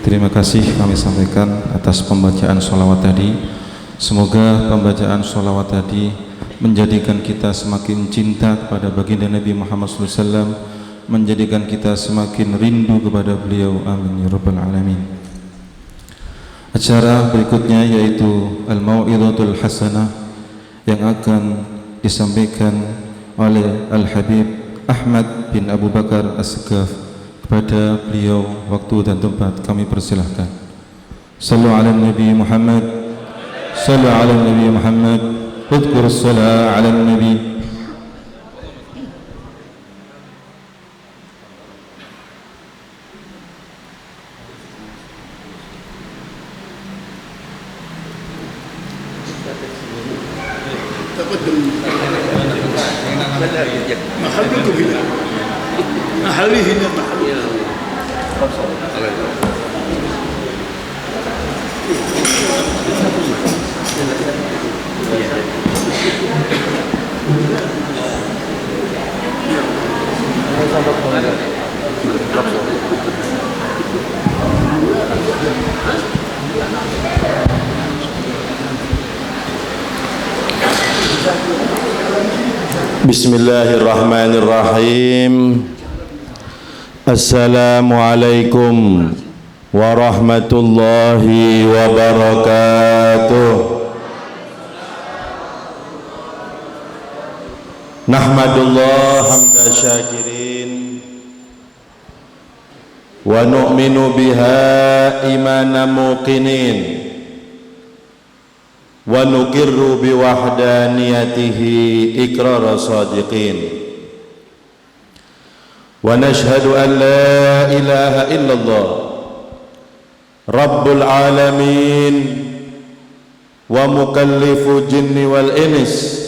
Terima kasih kami sampaikan atas pembacaan sholawat tadi. Semoga pembacaan sholawat tadi menjadikan kita semakin cinta kepada baginda Nabi Muhammad SAW, menjadikan kita semakin rindu kepada beliau. Amin ya rabbal alamin. Acara berikutnya yaitu Al-Mau'izatul Hasanah yang akan disampaikan oleh Al-Habib Ahmad bin Abu Bakar As-Segaf. Kepada beliau waktu dan tempat kami persilahkan. Sallu ala Nabi Muhammad, sallu ala Nabi Muhammad, udhkur salat ala Nabi. Bismillahirrahmanirrahim. Assalamualaikum warahmatullahi wabarakatuh. Nahmadullah hamda syakirin wa nu'minu biha imana muqinin wa nuqirru biwahdaniyatihi iqrara sadiqin wa nashhadu an la ilaha illallah rabbul alamin wa mukallifu jinni wal ins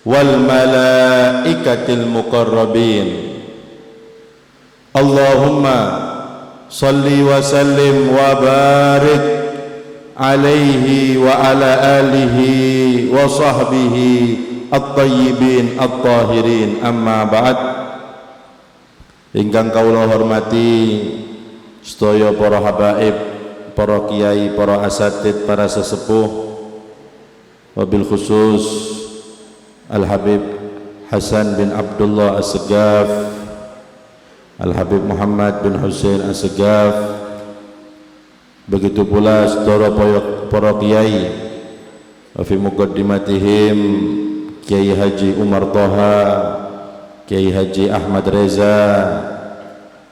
wal malaikatil muqarrabin. Allahumma salli wa sallim wa barik alaihi wa ala alihi wa sahbihi at-tayyibin at-tahirin. Amma ba'd. Ingkang kawula hormati sedaya para habaib, para kiai, para asatid, para sesepuh, wabil khusus Al-Habib Hasan bin Abdullah As-Segaf, Al-Habib Muhammad bin Hussein As-Segaf, begitu pula saudara para kiai, wa fi muqaddimatihim Kiai Haji Umar Toha, Kiai Haji Ahmad Reza,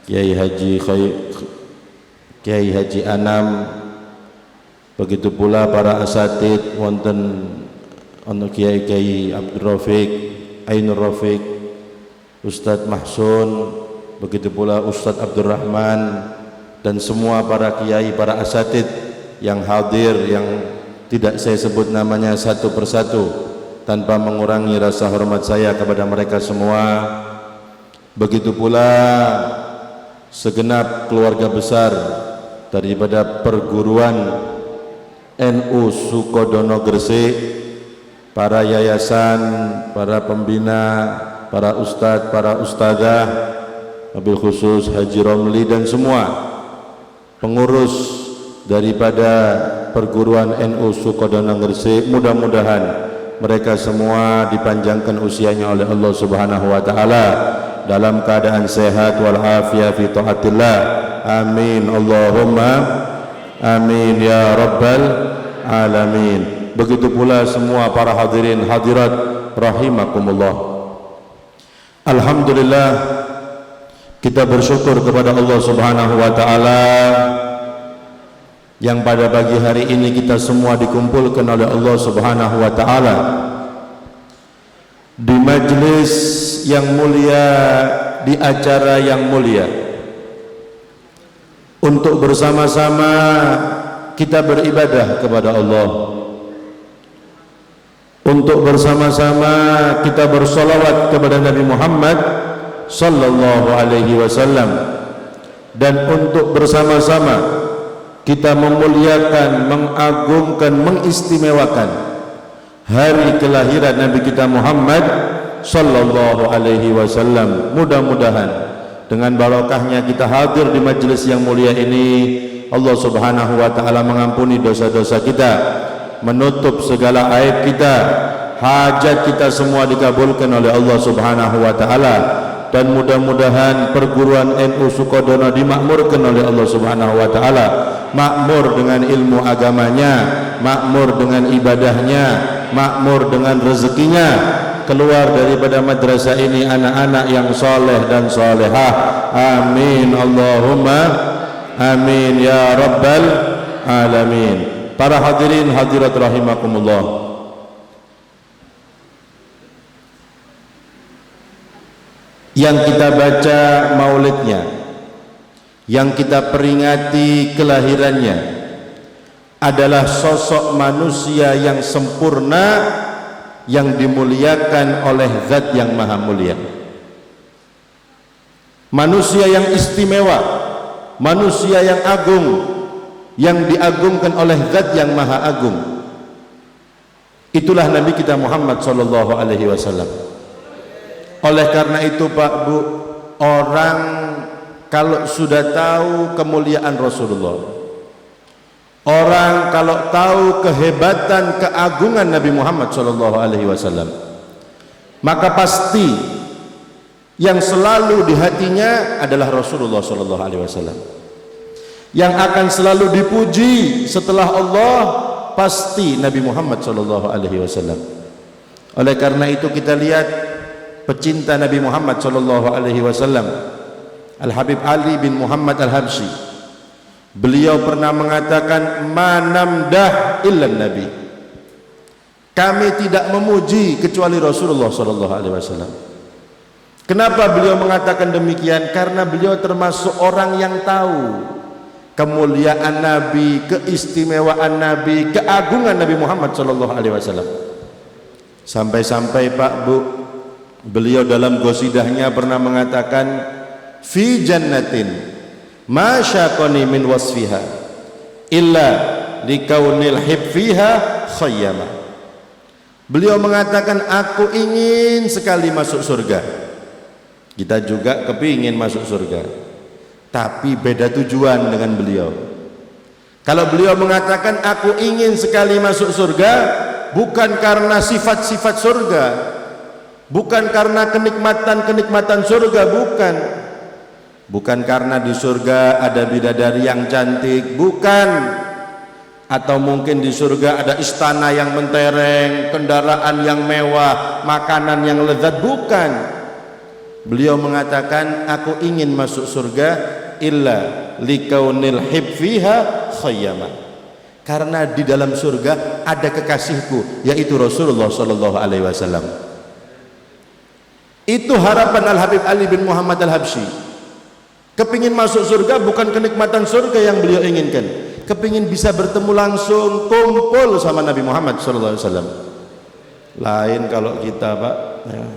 Kiai Haji Anam, begitu pula para asatid wonten ono Kiai Abdul Rafiq, Ainur Rafiq, Ustadz Mahsun, begitu pula Ustadz Abdul Rahman, dan semua para kiai, para asatid yang hadir, yang tidak saya sebut namanya satu persatu tanpa mengurangi rasa hormat saya kepada mereka semua. Begitu pula segenap keluarga besar daripada perguruan NU Sukodono Gresik, para yayasan, para pembina, para ustadz, para ustadzah, wabil khusus Haji Romli, dan semua pengurus daripada perguruan NU Sukodono Gresik. Mudah-mudahan mereka semua dipanjangkan usianya oleh Allah Subhanahu wa taala dalam keadaan sehat wal afiyah fi taatillah. Amin Allahumma amin ya rabbal alamin. Begitu pula semua para hadirin hadirat rahimakumullah. Alhamdulillah, kita bersyukur kepada Allah Subhanahu wa taala yang pada pagi hari ini kita semua dikumpulkan oleh Allah Subhanahu wa taala di majlis yang mulia, di acara yang mulia, untuk bersama-sama kita beribadah kepada Allah, untuk bersama-sama kita bersolawat kepada Nabi Muhammad sallallahu alaihi wasallam, dan untuk bersama-sama kita memuliakan, mengagungkan, mengistimewakan hari kelahiran Nabi kita Muhammad sallallahu alaihi wasallam. Mudah-mudahan dengan barokahnya kita hadir di majelis yang mulia ini, Allah Subhanahu wa taala mengampuni dosa-dosa kita, menutup segala aib kita, hajat kita semua dikabulkan oleh Allah Subhanahu wa taala, dan mudah-mudahan perguruan NU Sukodono dimakmurkan oleh Allah Subhanahu wa taala, makmur dengan ilmu agamanya, makmur dengan ibadahnya, makmur dengan rezekinya. Keluar daripada madrasah ini anak-anak yang soleh dan solehah. Amin Allahumma amin ya rabbal alamin. Para hadirin hadirat rahimakumullah, yang kita baca maulidnya, yang kita peringati kelahirannya, adalah sosok manusia yang sempurna, yang dimuliakan oleh Zat yang Maha Mulia, manusia yang istimewa, manusia yang agung, yang diagungkan oleh Zat yang Maha Agung. Itulah Nabi kita Muhammad sallallahu alaihi wasallam. Oleh karena itu Pak Bu, orang kalau sudah tahu kemuliaan Rasulullah, orang kalau tahu kehebatan, keagungan Nabi Muhammad sallallahu alaihi wasallam, maka pasti yang selalu di hatinya adalah Rasulullah sallallahu alaihi wasallam. Yang akan selalu dipuji setelah Allah pasti Nabi Muhammad sallallahu alaihi wasallam. Oleh karena itu kita lihat pecinta Nabi Muhammad sallallahu alaihi wasallam, Al-Habib Ali bin Muhammad Al-Habsyi, beliau pernah mengatakan, manamdah illa nabi, kami tidak memuji kecuali Rasulullah sallallahu alaihi wasallam. Kenapa beliau mengatakan demikian? Karena beliau termasuk orang yang tahu kemuliaan Nabi, keistimewaan Nabi, keagungan Nabi Muhammad sallallahu alaihi wasallam. Sampai-sampai Pak Bu, beliau dalam gosidahnya pernah mengatakan, fi jannatin ma syaqani min wasfiha illa likaunil hib fiha khayyama. Beliau mengatakan, aku ingin sekali masuk surga. Kita juga kepingin masuk surga, tapi beda tujuan dengan beliau. Kalau beliau mengatakan aku ingin sekali masuk surga, bukan karena sifat-sifat surga, bukan karena kenikmatan-kenikmatan surga, bukan karena di surga ada bidadari yang cantik, bukan, atau mungkin di surga ada istana yang mentereng, kendaraan yang mewah, makanan yang lezat, bukan. Beliau mengatakan aku ingin masuk surga illa likaunil hib fiha khayyama, karena di dalam surga ada kekasihku, yaitu Rasulullah sallallahu alaihi wasallam. Itu harapan Al-Habib Ali bin Muhammad Al-Habsyi. Kepingin masuk surga bukan kenikmatan surga yang beliau inginkan, kepingin bisa bertemu langsung, kumpul sama Nabi Muhammad sallallahu alaihi wasallam. Lain kalau kita, Pak, ya.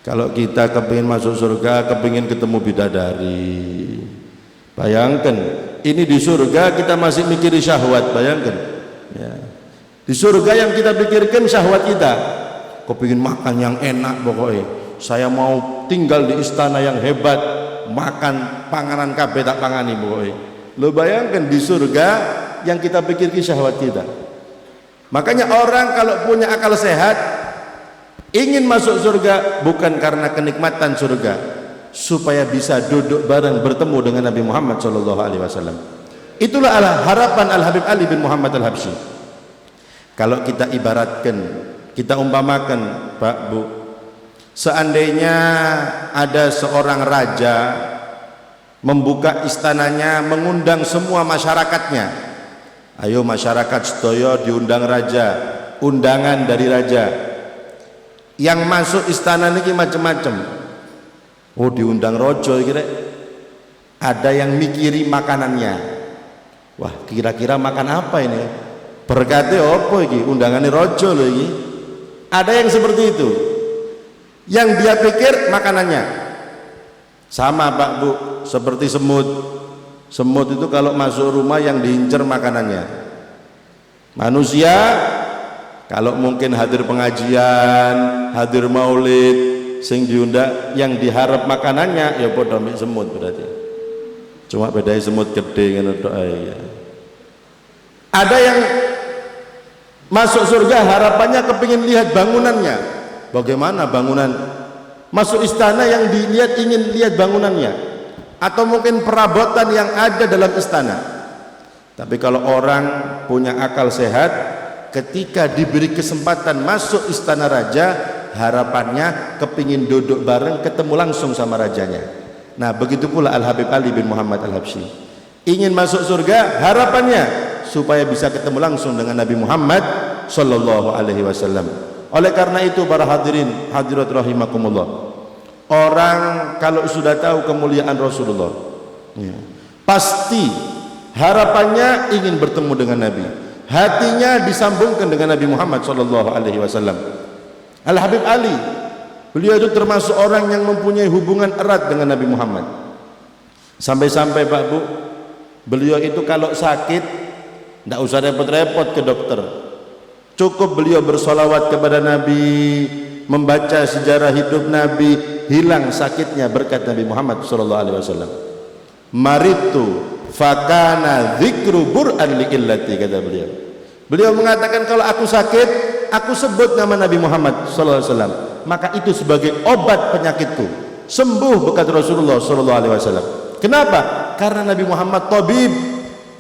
Kalau kita kepingin masuk surga, kepingin ketemu bidadari. Bayangkan, ini di surga kita masih mikir syahwat, bayangkan. Ya. Di surga yang kita pikirkan syahwat kita. Kepingin makan yang enak pokoknya. Saya mau tinggal di istana yang hebat, makan panganan kabeh tak pangani pokoknya. Lo bayangkan di surga yang kita pikirkan syahwat kita. Makanya orang kalau punya akal sehat, ingin masuk surga bukan karena kenikmatan surga, supaya bisa duduk bareng bertemu dengan Nabi Muhammad sallallahu alaihi wasallam. Itulah harapan Al-Habib Ali bin Muhammad Al-Habsyi. Kalau kita ibaratkan, kita umpamakan, Pak Bu, seandainya ada seorang raja membuka istananya, mengundang semua masyarakatnya. Ayo masyarakat sedaya diundang raja, undangan dari raja. Yang masuk istana niki macam-macam. Oh, diundang rojo kira. Ada yang mikiri makanannya. Wah, kira-kira makan apa ini? Berkatnya apa iki? Undangannya rojo loh iki. Ada yang seperti itu. Yang dia pikir makanannya. Sama Pak Bu, seperti semut. Semut itu kalau masuk rumah yang diincar makanannya. Manusia kalau mungkin hadir pengajian, hadir maulid, sing diundang, yang diharap makanannya ya padha mbek semut berarti. Cuma bedanya semut gede ngono tok ya. Ada yang masuk surga harapannya kepingin lihat bangunannya. Bagaimana bangunan? Masuk istana yang dilihat, ingin lihat bangunannya, atau mungkin perabotan yang ada dalam istana. Tapi kalau orang punya akal sehat, ketika diberi kesempatan masuk istana raja, harapannya kepingin duduk bareng, ketemu langsung sama rajanya. Nah, begitu pula Al-Habib Ali bin Muhammad Al-Habsyi. Ingin masuk surga, harapannya supaya bisa ketemu langsung dengan Nabi Muhammad sallallahu alaihi wasallam. Oleh karena itu para hadirin hadirat rahimakumullah, orang kalau sudah tahu kemuliaan Rasulullah, ya, pasti harapannya ingin bertemu dengan Nabi. Hatinya disambungkan dengan Nabi Muhammad sallallahu alaihi wasallam. Al-Habib Ali, beliau itu termasuk orang yang mempunyai hubungan erat dengan Nabi Muhammad. Sampai-sampai Pak Bu, beliau itu kalau sakit tidak usah repot-repot ke dokter. Cukup beliau bersolawat kepada Nabi, membaca sejarah hidup Nabi, hilang sakitnya berkat Nabi Muhammad sallallahu alaihi wasallam. Maritu fakana dzikru bur'an li illati, kata beliau. Beliau mengatakan kalau aku sakit, aku sebut nama Nabi Muhammad sallallahu alaihi wasallam, maka itu sebagai obat penyakitku. Sembuh berkat Rasulullah sallallahu alaihi wasallam. Kenapa? Karena Nabi Muhammad tabib.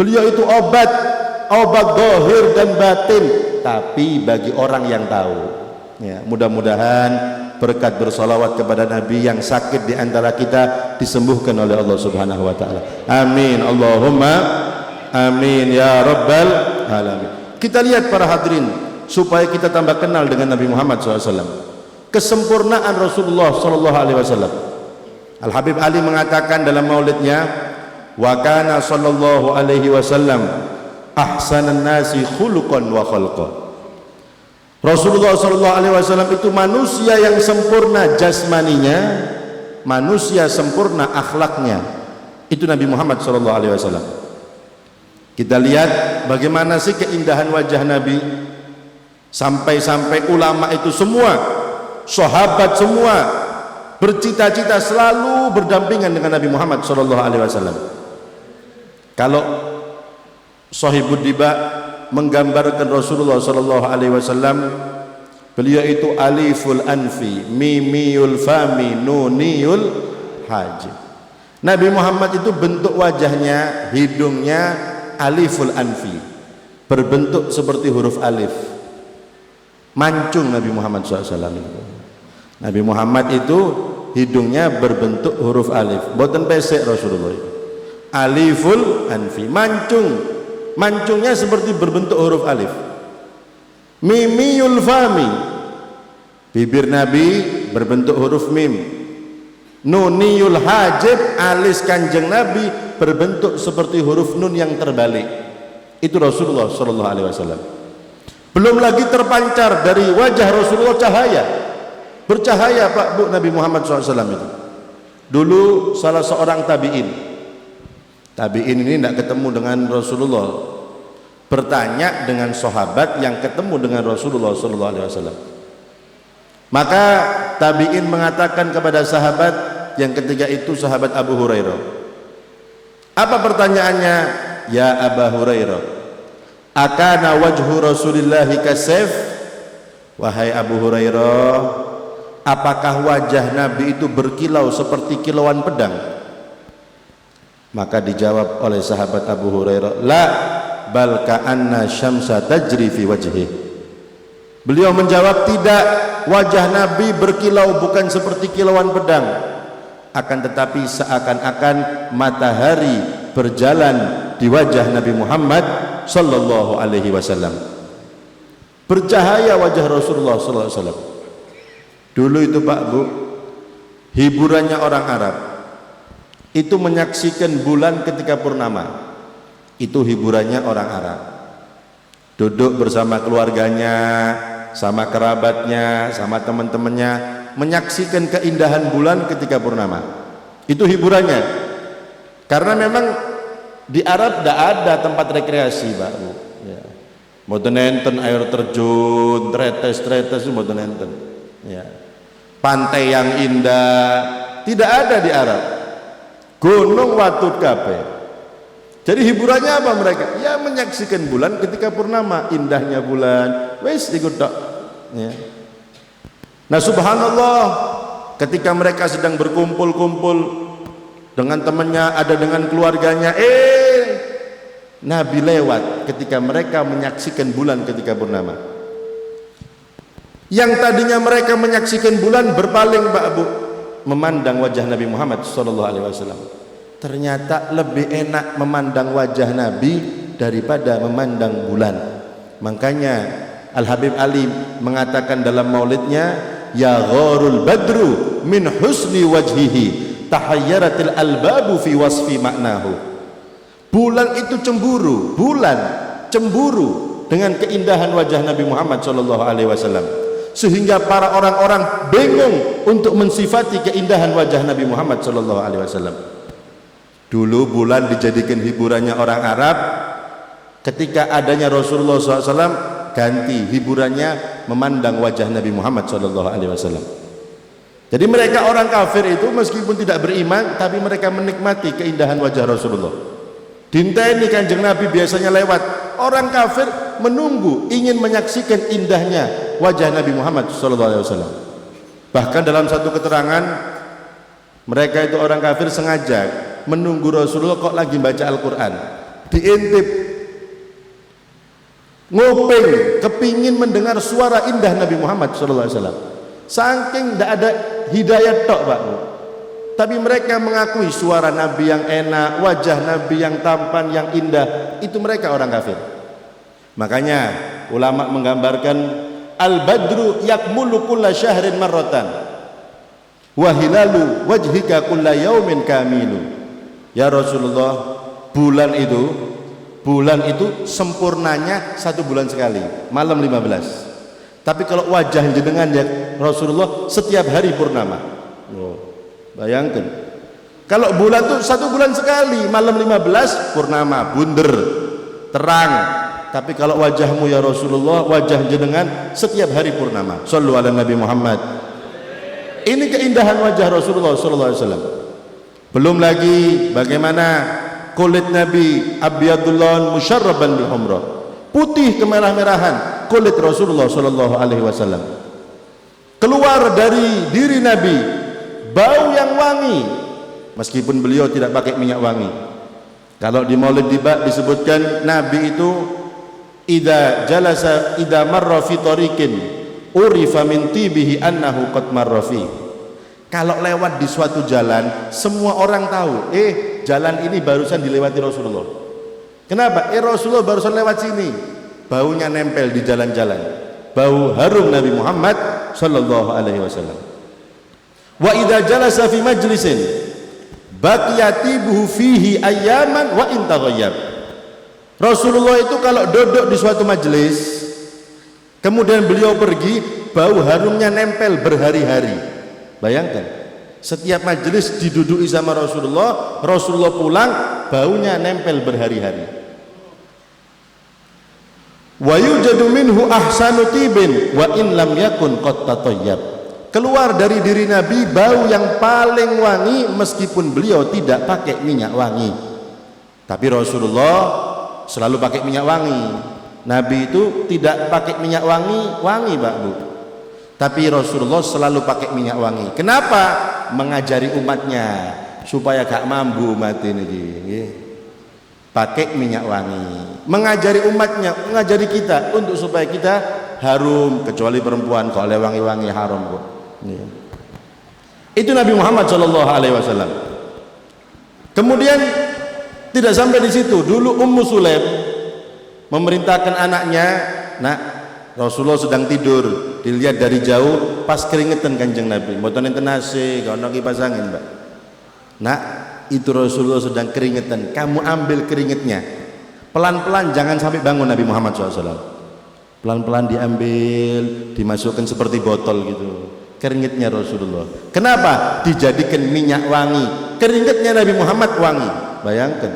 Beliau itu obat zahir dan batin, tapi bagi orang yang tahu. Ya, mudah-mudahan berkat bersolawat kepada Nabi yang sakit di antara kita disembuhkan oleh Allah Subhanahu wa taala. Amin. Allahumma amin ya rabbal alamin. Kita lihat para hadirin, supaya kita tambah kenal dengan Nabi Muhammad SAW, kesempurnaan Rasulullah SAW. Al-Habib Ali mengatakan dalam maulidnya, wa kana sallallahu alaihi wasallam ahsanan nasi khuluqan wa khalqa. Rasulullah SAW itu manusia yang sempurna jasmaninya, manusia sempurna akhlaknya. Itu Nabi Muhammad SAW. Kita lihat bagaimana sih keindahan wajah Nabi, sampai-sampai ulama itu semua, sahabat semua bercita-cita selalu berdampingan dengan Nabi Muhammad SAW. Kalau Shahibud Diba menggambarkan Rasulullah SAW, beliau itu aliful anfi, mimiyul fami, nuniyul hajib. Nabi Muhammad itu bentuk wajahnya, hidungnya aliful anfi, berbentuk seperti huruf alif. Mancung Nabi Muhammad SAW itu. Nabi Muhammad itu hidungnya berbentuk huruf alif, boten pesek Rasulullah itu. Aliful anfi, mancungnya seperti berbentuk huruf alif. Mimiyul fami, bibir Nabi berbentuk huruf mim. Nuniyul hajib, alis kanjeng Nabi berbentuk seperti huruf nun yang terbalik. Itu Rasulullah SAW. Belum lagi terpancar dari wajah Rasulullah cahaya, bercahaya Pak Bu Nabi Muhammad SAW itu. Dulu salah seorang tabi'in ini tidak ketemu dengan Rasulullah, bertanya dengan sahabat yang ketemu dengan Rasulullah SAW. Maka tabi'in mengatakan kepada sahabat yang ketiga itu, sahabat Abu Hurairah. Apa pertanyaannya? Ya Abu Hurairah, akana wajhu Rasulillahi kasef? Wahai Abu Hurairah, apakah wajah Nabi itu berkilau seperti kilauan pedang? Maka dijawab oleh sahabat Abu Hurairah, la bal ka'anna syamsa tajri fi wajhi. Beliau menjawab, tidak, wajah Nabi berkilau bukan seperti kilauan pedang, akan tetapi seakan-akan matahari berjalan di wajah Nabi Muhammad sallallahu alaihi wasallam. Bercahaya wajah Rasulullah sallallahu alaihi wasallam. Dulu itu Pak Bu, hiburannya orang Arab itu menyaksikan bulan ketika purnama. Itu hiburannya orang Arab. Duduk bersama keluarganya, sama kerabatnya, sama teman-temannya, menyaksikan keindahan bulan ketika purnama. Itu hiburannya. Karena memang di Arab tidak ada tempat rekreasi, Pak Bu. Ya. Mboten enten air terjun, tretes-tretes mboten enten. Ya. Pantai yang indah tidak ada di Arab. Gunung watut kabeh. Jadi hiburannya apa mereka? Ya menyaksikan bulan ketika purnama, indahnya bulan. Wes ikut tok. Ya. Nah subhanallah, ketika mereka sedang berkumpul-kumpul dengan temannya, ada dengan keluarganya, Nabi lewat ketika mereka menyaksikan bulan ketika purnama. Yang tadinya mereka menyaksikan bulan berpaling Pak Bu, memandang wajah Nabi Muhammad SAW. Ternyata lebih enak memandang wajah Nabi daripada memandang bulan. Makanya Al-Habib Ali mengatakan dalam maulidnya, ya gharul badru min husni wajhihi tahayyaratil albabu fi wasfi maknahu. Bulan itu cemburu, dengan keindahan wajah Nabi Muhammad SAW, sehingga para orang-orang bingung untuk mensifati keindahan wajah Nabi Muhammad SAW. Dulu bulan dijadikan hiburannya orang Arab. Ketika adanya Rasulullah SAW, ganti hiburannya memandang wajah Nabi Muhammad SAW. Jadi mereka orang kafir itu meskipun tidak beriman, tapi mereka menikmati keindahan wajah Rasulullah. Dinteni kanjeng Nabi biasanya lewat, orang kafir menunggu ingin menyaksikan indahnya wajah Nabi Muhammad SAW. Bahkan dalam satu keterangan, mereka itu orang kafir sengaja menunggu Rasulullah kok lagi baca Al-Quran, diintip, nguping, kepingin mendengar suara indah Nabi Muhammad SAW. Saking tidak ada hidayat tok Pak Bu, tapi mereka mengakui suara Nabi yang enak, wajah Nabi yang tampan, yang indah. Itu mereka orang kafir. Makanya ulama menggambarkan al-badru yakmulu kulla syahrin marratan wa hilalu wajhika kulla yaumin kamilu. Ya Rasulullah, bulan itu sempurnanya 1 bulan sekali, malam 15. Tapi kalau wajah jenengan ya Rasulullah setiap hari purnama. Bayangkan. Kalau bulan tuh 1 bulan sekali, malam 15 purnama, bunder, terang. Tapi kalau wajahmu ya Rasulullah, wajah jenengan setiap hari purnama. Shallu ala Nabi Muhammad. Ini keindahan wajah Rasulullah sallallahu alaihi wasallam. Belum lagi bagaimana kulit Nabi abyadul musyarraban bil humrah. Putih kemerah-merahan kulit Rasulullah sallallahu alaihi wasallam. Keluar dari diri Nabi bau yang wangi meskipun beliau tidak pakai minyak wangi. Kalau di Maulid disebutkan Nabi itu idza jalasa idza marra fi tariqin urifa min tibihi annahu qad marra fi. Kalau lewat di suatu jalan semua orang tahu jalan ini barusan dilewati Rasulullah. Kenapa? Rasulullah barusan lewat sini. Baunya nempel di jalan-jalan. Bau harum Nabi Muhammad sallallahu alaihi wasallam. Wa idza jalasa fi majlisin baqiyatibuhu fihi ayyaman wa in taghayyab. Rasulullah itu kalau duduk di suatu majelis kemudian beliau pergi, bau harumnya nempel berhari-hari. Bayangkan, setiap majelis diduduki sama Rasulullah, Rasulullah pulang, baunya nempel berhari-hari. Wa yujadu minhu ahsanu tibin wa in lam yakun qad tatayyab. Keluar dari diri Nabi bau yang paling wangi meskipun beliau tidak pakai minyak wangi. Tapi Rasulullah selalu pakai minyak wangi. Nabi itu tidak pakai minyak wangi Pak Bu. Tapi Rasulullah selalu pakai minyak wangi. Kenapa? Mengajari umatnya supaya gak mambu umat ini. Pakai minyak wangi. Mengajari umatnya, mengajari kita untuk supaya kita harum, kecuali perempuan kalau wangi-wangi haram kok. Itu Nabi Muhammad sallallahu alaihi wasallam. Kemudian tidak sampai di situ. Dulu Ummu Sulaim memerintahkan anaknya, nak, Rasulullah sedang tidur, dilihat dari jauh pas keringetan Kanjeng Nabi. Mboten enten nasi, kono kipas angin, Mbak. Nak, itu Rasulullah sedang keringetan. Kamu ambil keringetnya. Pelan-pelan jangan sampai bangun Nabi Muhammad SAW. Pelan-pelan diambil, dimasukkan seperti botol gitu. Keringetnya Rasulullah. Kenapa? Dijadikan minyak wangi. Keringetnya Nabi Muhammad wangi. Bayangkan.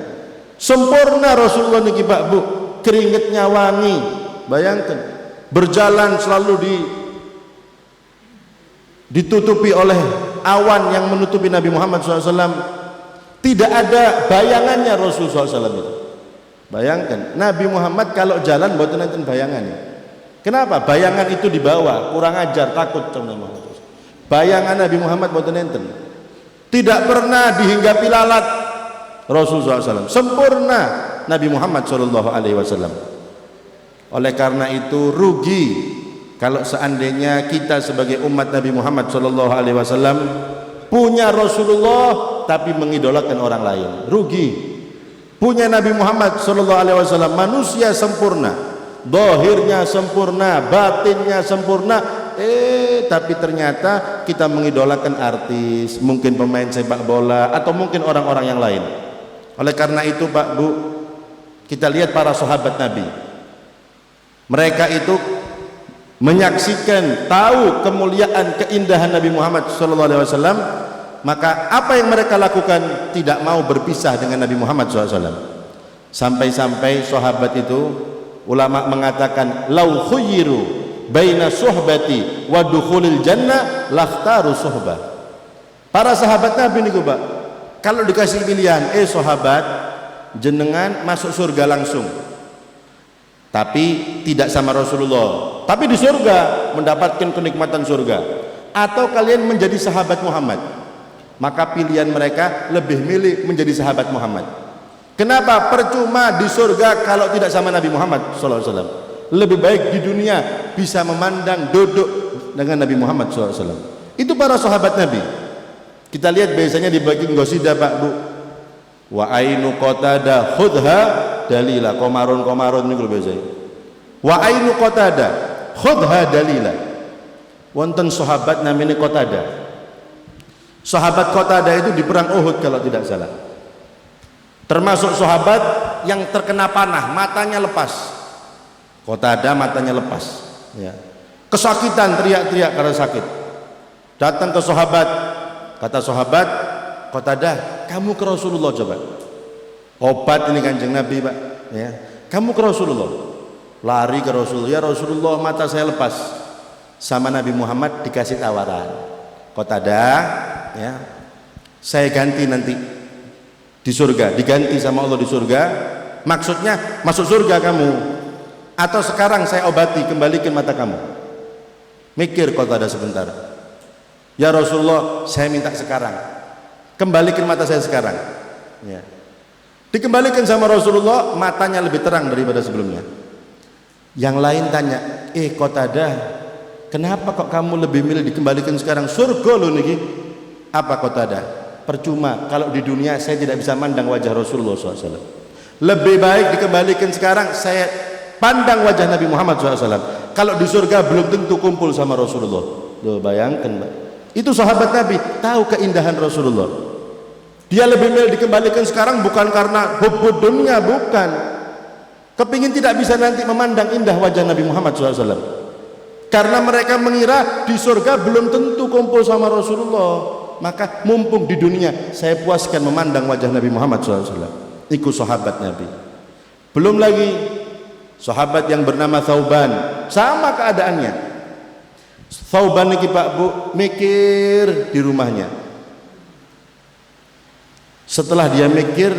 Sempurna Rasulullah niki Pak Bu. Keringetnya wangi. Bayangkan. Berjalan selalu ditutupi oleh awan yang menutupi Nabi Muhammad SAW. Tidak ada bayangannya Rasulullah SAW itu. Bayangkan Nabi Muhammad kalau jalan mboten enten bayangannya. Kenapa? Bayangan itu dibawa, kurang ajar, takut sama Muhammad. Bayangan Nabi Muhammad mboten enten. Tidak pernah dihinggapi lalat Rasulullah SAW. Sempurna Nabi Muhammad SAW. Oleh karena itu rugi kalau seandainya kita sebagai umat Nabi Muhammad SAW punya Rasulullah tapi mengidolakan orang lain. Rugi. Punya Nabi Muhammad SAW manusia sempurna, zahirnya sempurna, batinnya sempurna, tapi ternyata kita mengidolakan artis, mungkin pemain sepak bola atau mungkin orang-orang yang lain. Oleh karena itu Pak Bu, kita lihat para sahabat Nabi, mereka itu menyaksikan, tahu kemuliaan, keindahan Nabi Muhammad SAW, maka apa yang mereka lakukan? Tidak mau berpisah dengan Nabi Muhammad SAW. Sampai-sampai sahabat itu, ulama mengatakan, lau khuyyiru baina suhbati wa dukhulil jannah lakhtaru suhbah. Para sahabat Nabi niku Pak, kalau dikasih pilihan, sahabat, jenengan masuk surga langsung, tapi tidak sama Rasulullah, tapi di surga mendapatkan kenikmatan surga, atau kalian menjadi sahabat Muhammad, maka pilihan mereka lebih milih menjadi sahabat Muhammad. Kenapa? Percuma di surga kalau tidak sama Nabi Muhammad SAW. Lebih baik di dunia bisa memandang, duduk dengan Nabi Muhammad SAW. Itu para sahabat Nabi. Kita lihat biasanya di bagian qasidah Pak Bu, wa ainu qatada khudha dalila, komarun niku biasanya. Wa ainu qatada khudha dalila. Wonten sahabat namanya Qatada. Sahabat Qatada itu di perang Uhud kalau tidak salah. Termasuk sahabat yang terkena panah, matanya lepas. Qatada matanya lepas, ya. kesakitan, teriak-teriak karena sakit. Datang ke sahabat, kata sahabat, Qatadah, kamu ke Rasulullah coba. Obat ini Kanjeng Nabi, Pak, ya. Kamu ke Rasulullah. Lari ke Rasulullah. Ya Rasulullah, mata saya lepas. Sama Nabi Muhammad dikasih tawaran. Qatadah, ya. Saya ganti nanti di surga, diganti sama Allah di surga. Maksudnya masuk surga kamu, atau sekarang saya obati, kembalikan mata kamu. Mikir Qatadah sebentar. Ya Rasulullah, saya minta sekarang, kembalikan mata saya sekarang, ya. Dikembalikan sama Rasulullah, matanya lebih terang daripada sebelumnya. Yang lain tanya, Qatadah, kenapa kok kamu lebih milih dikembalikan sekarang? Surga loh niki. Apa Qatadah? Percuma, kalau di dunia saya tidak bisa mandang wajah Rasulullah SAW. Lebih baik dikembalikan sekarang, saya pandang wajah Nabi Muhammad SAW. Kalau di surga belum tentu kumpul sama Rasulullah. Loh, bayangkan, Mbak. Itu sahabat Nabi tahu keindahan Rasulullah. Dia lebih milih dikembalikan sekarang bukan karena hubbud dunya, bukan. Kepingin tidak bisa nanti memandang indah wajah Nabi Muhammad SAW. Karena mereka mengira di surga belum tentu kumpul sama Rasulullah. Maka mumpung di dunia saya puaskan memandang wajah Nabi Muhammad SAW. Ikut sahabat Nabi. Belum lagi sahabat yang bernama Thauban, sama keadaannya. Thauban ini Pak Bu mikir di rumahnya. Setelah dia mikir,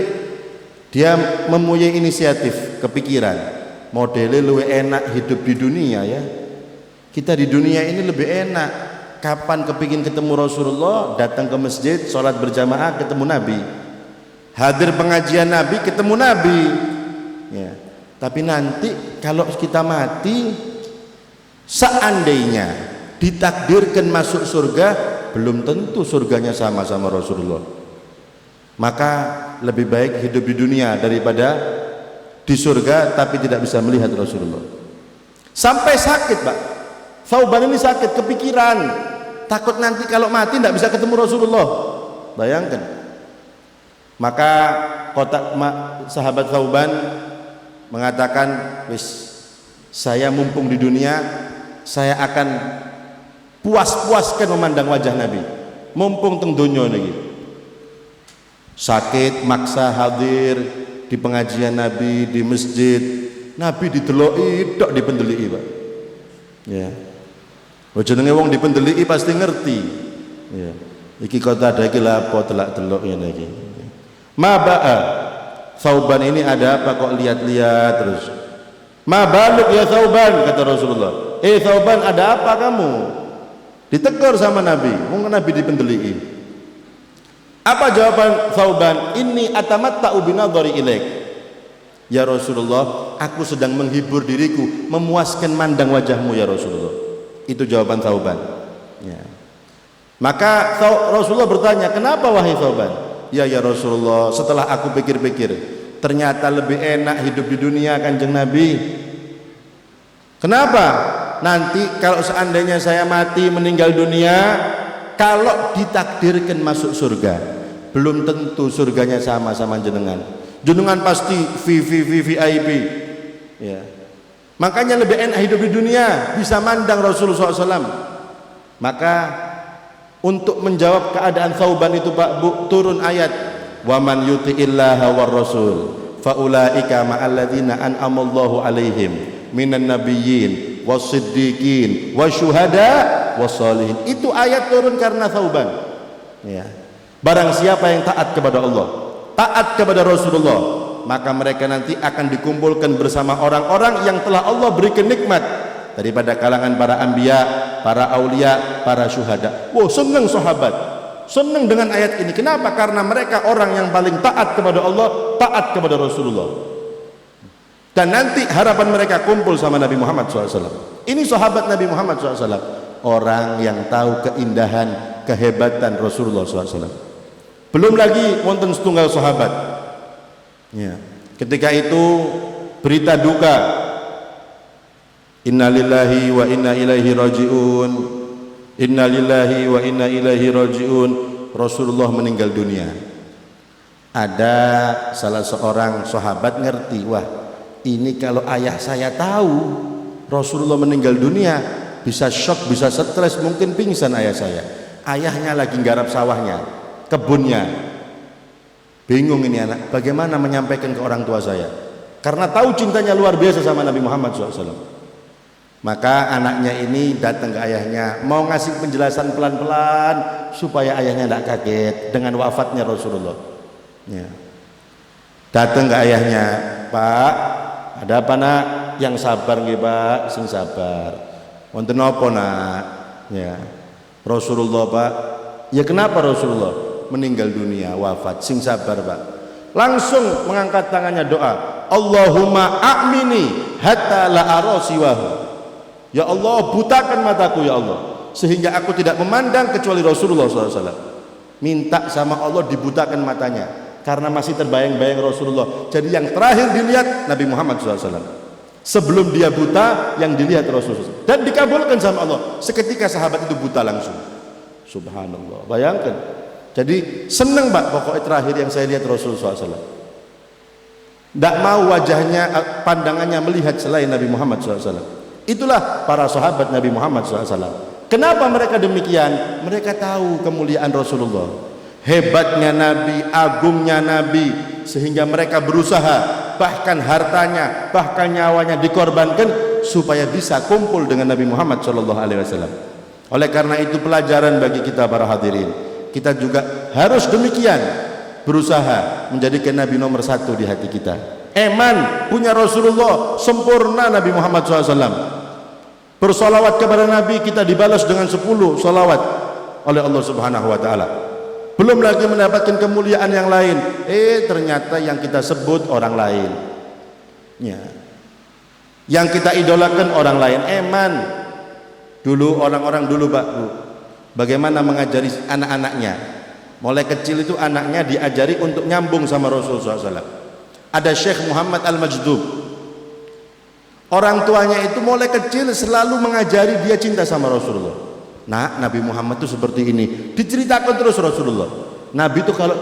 dia mempunyai inisiatif, kepikiran, modelnya lebih enak hidup di dunia ya. Kita di dunia ini lebih enak. Kapan kepingin ketemu Rasulullah, datang ke masjid, sholat berjamaah, ketemu Nabi. Hadir pengajian Nabi, ketemu Nabi. Ya. Tapi nanti kalau kita mati, seandainya ditakdirkan masuk surga, belum tentu surganya sama Rasulullah. Maka lebih baik hidup di dunia daripada di surga tapi tidak bisa melihat Rasulullah. Sampai sakit, Pak. Thauban ini sakit, kepikiran, takut nanti kalau mati tidak bisa ketemu Rasulullah. Bayangkan. Maka sahabat Thauban mengatakan, wis, saya mumpung di dunia, saya akan puas-puaskan memandang wajah Nabi. Mumpung teng donya niki. Sakit maksa hadir di pengajian Nabi, di masjid. Nabi dideloki tok dipendeliki, Pak. Ya. Jenenge wong dipendeliki pasti ngerti. Ya. Iki Qatadah iki lha apa delak-delok ngene iki. Maba'a. Thauban ini ada apa kok lihat-lihat terus. Mabaluk ya Thauban, kata Rasulullah. Thauban, ada apa kamu? Ditegur sama Nabi. Wong Nabi dipendeliki. Apa jawaban Thauban? Inni atamatta'u binadhari ilaik. Ya Rasulullah, aku sedang menghibur diriku, memuaskan mandang wajahmu ya Rasulullah. Itu jawaban Thauban. Ya. Maka Rasulullah bertanya, kenapa wahai Thauban? Ya Rasulullah, setelah aku pikir-pikir, ternyata lebih enak hidup di dunia Kanjeng Nabi. Kenapa? Nanti kalau seandainya saya mati meninggal dunia, kalau ditakdirkan masuk surga, belum tentu surganya sama jenengan. Jenengan pasti VIP. Ya. Makanya lebih enak hidup di dunia, bisa mandang Rasulullah SAW. Maka untuk menjawab keadaan Thauban itu Pak Bu, turun ayat, wa man yuti'illaha war rasul faulaika ma'alladzina an'amallahu alaihim minan nabiyyin was-siddiqin wasyuhada was-sholihin. Itu ayat turun karena Thauban. Ya. Barang siapa yang taat kepada Allah, taat kepada Rasulullah, maka mereka nanti akan dikumpulkan bersama orang-orang yang telah Allah berikan nikmat daripada kalangan para anbiya, para aulia, para syuhada. Wow, senang sahabat, senang dengan ayat ini. Kenapa? Karena mereka orang yang paling taat kepada Allah, taat kepada Rasulullah. Dan nanti harapan mereka kumpul sama Nabi Muhammad SAW. Ini sahabat Nabi Muhammad SAW, orang yang tahu keindahan, kehebatan Rasulullah SAW. Belum lagi wonten setunggal sahabat. Ya. Ketika itu berita duka, innalillahi wa inna ilaihi rajiun, innalillahi wa inna ilaihi rajiun. Rasulullah meninggal dunia. Ada salah seorang sahabat ngerti, wah ini kalau ayah saya tahu Rasulullah meninggal dunia, bisa shock, bisa stres, mungkin pingsan ayah saya. Ayahnya lagi garap sawahnya, kebunnya. Bingung ini anak, bagaimana menyampaikan ke orang tua saya? Karena tahu cintanya luar biasa sama Nabi Muhammad SAW. Maka anaknya ini datang ke ayahnya, mau ngasih penjelasan pelan-pelan supaya ayahnya tidak kaget dengan wafatnya Rasulullah. Ya. Datang ke ayahnya, Pak, ada apa nak? Yang sabar nggih Pak, sing sabar. Wonten napa nak? Ya. Rasulullah Pak. Ya kenapa Rasulullah? Meninggal dunia, wafat. Sing sabar Pak. Langsung mengangkat tangannya doa, Allahumma a'mini hatta la ara siwahu. Ya Allah, butakan mataku ya Allah, sehingga aku tidak memandang kecuali Rasulullah SAW. Minta sama Allah dibutakan matanya, karena masih terbayang-bayang Rasulullah. Jadi yang terakhir dilihat Nabi Muhammad SAW. Sebelum dia buta, yang dilihat Rasulullah. Dan dikabulkan sama Allah. Seketika sahabat itu buta langsung. Subhanallah. Bayangkan. Jadi senang Pak, pokoknya terakhir yang saya lihat Rasulullah SAW. Tidak mau wajahnya, pandangannya melihat selain Nabi Muhammad SAW. Itulah para sahabat Nabi Muhammad SAW. Kenapa mereka demikian? Mereka tahu kemuliaan Rasulullah, hebatnya Nabi, agungnya Nabi, sehingga mereka berusaha, bahkan hartanya, bahkan nyawanya dikorbankan supaya bisa kumpul dengan Nabi Muhammad SAW. Oleh karena itu pelajaran bagi kita para hadirin, kita juga harus demikian, berusaha menjadikan Nabi nomor satu di hati kita. Eman punya Rasulullah, sempurna Nabi Muhammad SAW. Bersolawat kepada Nabi, kita dibalas dengan 10 solawat oleh Allah Subhanahu wa Ta'ala. Belum lagi mendapatkan kemuliaan yang lain. Ternyata yang kita sebut orang lain ya. Yang kita idolakan orang lain. Eman dulu, orang-orang dulu Pak Bu, bagaimana mengajari anak-anaknya. Mulai kecil itu anaknya diajari untuk nyambung sama Rasulullah SAW. Ada Syekh Muhammad Al-Majdub, orang tuanya itu mulai kecil selalu mengajari dia cinta sama Rasulullah. Nah, Nabi Muhammad itu seperti ini, diceritakan terus Rasulullah. Nabi itu kalau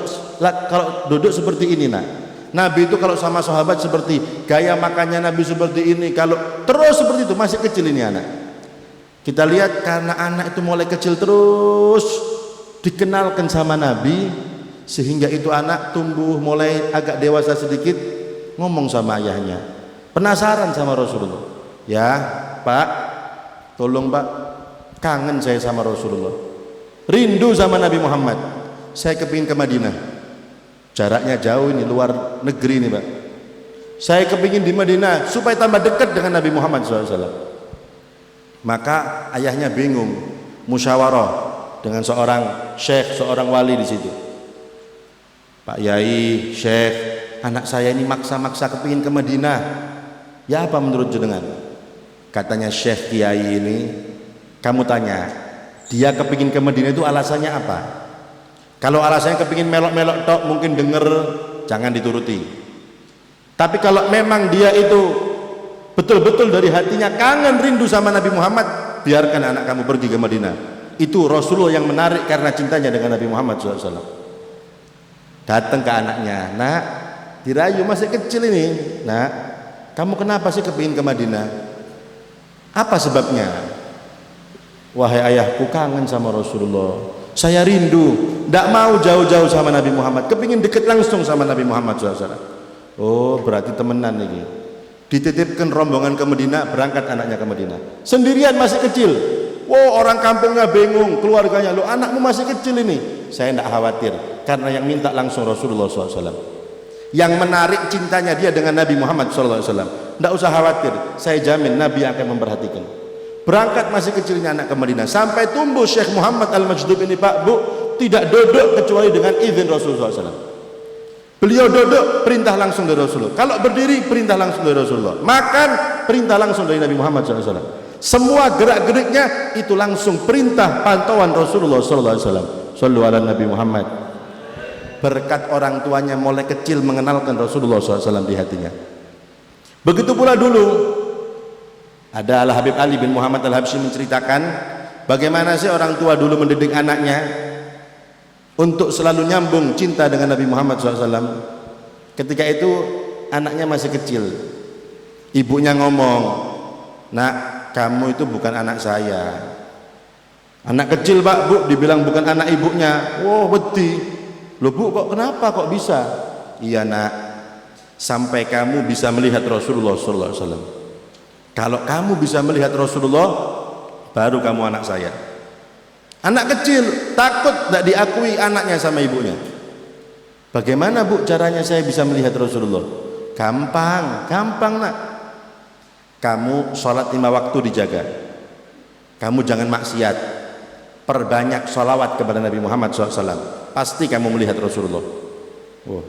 duduk seperti ini nak. Nabi itu kalau sama sahabat seperti, gaya makannya Nabi seperti ini. Kalau terus seperti itu, masih kecil ini anak. Kita lihat karena anak itu mulai kecil terus dikenalkan sama Nabi, sehingga itu anak tumbuh mulai agak dewasa sedikit, ngomong sama ayahnya, penasaran sama Rasulullah. Ya Pak, tolong Pak, kangen saya sama Rasulullah, rindu sama Nabi Muhammad. Saya kepingin ke Madinah, jaraknya jauh ini, luar negeri ini Pak. Saya kepingin di Madinah supaya tambah dekat dengan Nabi Muhammad SAW. Maka ayahnya bingung, musyawarah dengan seorang syekh, seorang wali di situ. Pak Yai, Syekh, anak saya ini maksa-maksa kepingin ke Madinah. Ya apa menurut jenengan? Katanya Syekh Kiai ini, kamu tanya, dia kepingin ke Madinah itu alasannya apa? Kalau alasannya kepingin melok-melok tok, mungkin denger, jangan dituruti. Tapi kalau memang dia itu betul-betul dari hatinya kangen rindu sama Nabi Muhammad, biarkan anak kamu pergi ke Madinah. Itu Rasulullah yang menarik karena cintanya dengan Nabi Muhammad SAW. Datang ke anaknya, nak, dirayu masih kecil ini, nak, kamu kenapa sih kepingin ke Madinah? Apa sebabnya? Wahai ayahku, kangen sama Rasulullah, saya rindu, tidak mau jauh-jauh sama Nabi Muhammad, kepingin deket langsung sama Nabi Muhammad SAW. Oh berarti temenan ini. Dititipkan rombongan ke Madinah, berangkat anaknya ke Madinah, sendirian masih kecil. Wow, orang kampungnya bingung, keluarganya, lo anakmu masih kecil ini. Saya tidak khawatir, karena yang minta langsung Rasulullah SAW. Yang menarik cintanya dia dengan Nabi Muhammad SAW. Tidak usah khawatir, saya jamin Nabi akan memperhatikan. Berangkat masih kecilnya anak ke Madinah, sampai tumbuh Syekh Muhammad Al-Majdub ini Pak Bu, tidak duduk kecuali dengan izin Rasulullah SAW. Beliau duduk, perintah langsung dari Rasulullah. Kalau berdiri, perintah langsung dari Rasulullah. Makan, perintah langsung dari Nabi Muhammad SAW. Semua gerak-geriknya itu langsung perintah pantauan Rasulullah SAW. Sallu ala Nabi Muhammad. Berkat orang tuanya mulai kecil mengenalkan Rasulullah SAW di hatinya. Begitu pula dulu ada Al-Habib Ali bin Muhammad Al-Habsyi menceritakan bagaimana sih orang tua dulu mendidik anaknya untuk selalu nyambung cinta dengan Nabi Muhammad SAW. Ketika itu anaknya masih kecil, ibunya ngomong, nak, kamu itu bukan anak saya. Anak kecil Pak, Bu, dibilang bukan anak ibunya. Oh, wedi. Loh Bu, kok kenapa kok bisa? Iya nak, sampai kamu bisa melihat Rasulullah sallallahu alaihi wasallam. Kalau kamu bisa melihat Rasulullah, baru kamu anak saya. Anak kecil takut tidak diakui anaknya sama ibunya. Bagaimana Bu caranya saya bisa melihat Rasulullah? Gampang, gampang nak. Kamu sholat 5 waktu dijaga. Kamu jangan maksiat. Perbanyak sholawat kepada Nabi Muhammad SAW. Pasti kamu melihat Rasulullah. Oh.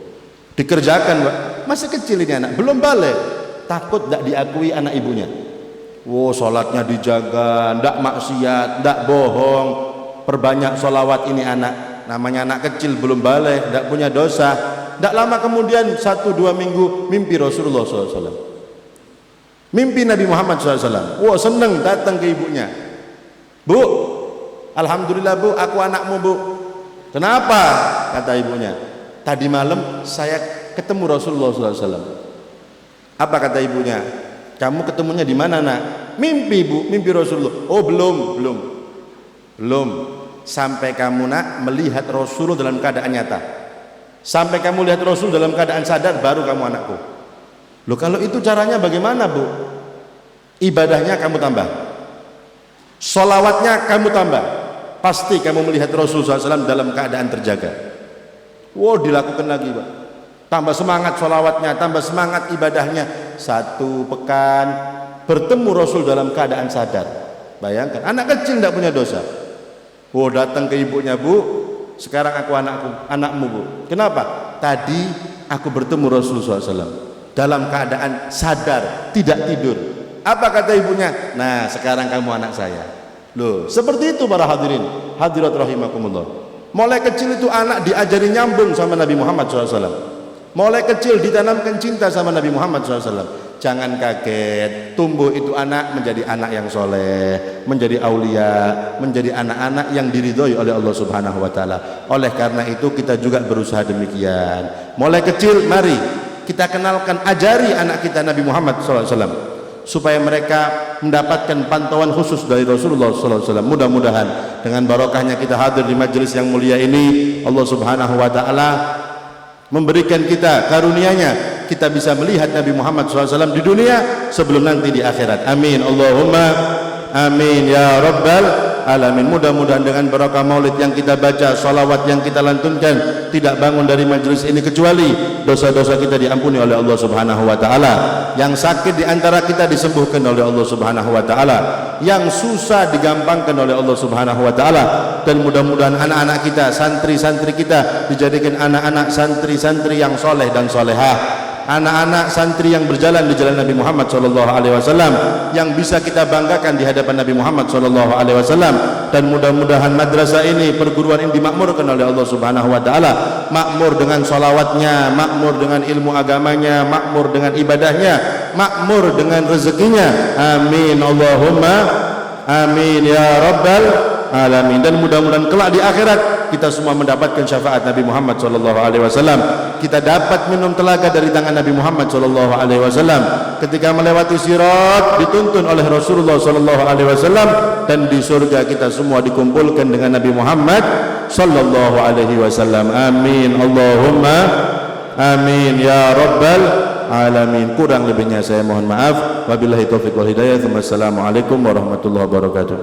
Dikerjakan Pak. Masih kecil ini anak, belum balik. Takut tidak diakui anak ibunya. Wow, sholatnya dijaga, tidak maksiat, tidak bohong. Perbanyak sholawat ini anak. Namanya anak kecil belum balik, tidak punya dosa. Tidak lama kemudian 1-2 minggu mimpi Rasulullah SAW. Mimpi Nabi Muhammad SAW. Wah, seneng datang ke ibunya. Bu, alhamdulillah Bu, aku anakmu Bu. Kenapa? Kata ibunya. Tadi malam saya ketemu Rasulullah SAW. Apa kata ibunya? Kamu ketemunya di mana nak? Mimpi Bu, mimpi Rasulullah. Oh belum. Sampai kamu nak melihat Rasulullah dalam keadaan nyata. Sampai kamu lihat Rasul dalam keadaan sadar, baru kamu anakku. Loh kalau itu caranya bagaimana Bu? Ibadahnya kamu tambah, sholawatnya kamu tambah, pasti kamu melihat Rasulullah SAW dalam keadaan terjaga. Wow, dilakukan lagi Pak. Tambah semangat sholawatnya, tambah semangat ibadahnya. 1 pekan bertemu Rasul dalam keadaan sadar. Bayangkan, anak kecil tidak punya dosa. Wow, datang ke ibunya, Bu, sekarang aku anakmu Bu. Kenapa? Tadi aku bertemu Rasulullah SAW dalam keadaan sadar, tidak tidur. Apa kata ibunya? Nah, sekarang kamu anak saya. Loh, seperti itu para hadirin, hadirat rahimakumullah. Mulai kecil itu anak diajari nyambung sama Nabi Muhammad SAW. Mulai kecil ditanamkan cinta sama Nabi Muhammad SAW. Jangan kaget, tumbuh itu anak menjadi anak yang soleh, menjadi aulia, menjadi anak-anak yang diridhoi oleh Allah Subhanahu Wa Taala. Oleh karena itu kita juga berusaha demikian. Mulai kecil, mari kita kenalkan, ajari anak kita Nabi Muhammad SAW supaya mereka mendapatkan pantauan khusus dari Rasulullah SAW. Mudah-mudahan dengan barokahnya kita hadir di majelis yang mulia ini, Allah Subhanahu Wa Taala memberikan kita karunia-Nya, kita bisa melihat Nabi Muhammad SAW di dunia sebelum nanti di akhirat. Amin, Allahumma amin ya rabbal alamin. Mudah-mudahan dengan barakah maulid yang kita baca, salawat yang kita lantunkan, tidak bangun dari majelis ini kecuali dosa-dosa kita diampuni oleh Allah Subhanahu Wa Taala. Yang sakit di antara kita disembuhkan oleh Allah Subhanahu Wa Taala. Yang susah digampangkan oleh Allah Subhanahu Wa Taala. Dan mudah-mudahan anak-anak kita, santri-santri kita dijadikan anak-anak santri-santri yang soleh dan solehah. Anak-anak santri yang berjalan di jalan Nabi Muhammad SAW, yang bisa kita banggakan di hadapan Nabi Muhammad SAW. Dan mudah-mudahan madrasah ini, perguruan ini dimakmurkan oleh Allah Subhanahu Wa Taala, makmur dengan sholawatnya, makmur dengan ilmu agamanya, makmur dengan ibadahnya, makmur dengan rezekinya. Amin, Allahumma amin ya rabbal alamin. Dan mudah-mudahan kelak di akhirat kita semua mendapatkan syafaat Nabi Muhammad SAW. Kita dapat minum telaga dari tangan Nabi Muhammad SAW ketika melewati sirat, dituntun oleh Rasulullah SAW, dan di surga kita semua dikumpulkan dengan Nabi Muhammad SAW. Amin, Allahumma amin ya rabbal alamin. Kurang lebihnya saya mohon maaf. Wabillahi taufiq wal hidayah. Wassalamualaikum warahmatullahi wabarakatuh.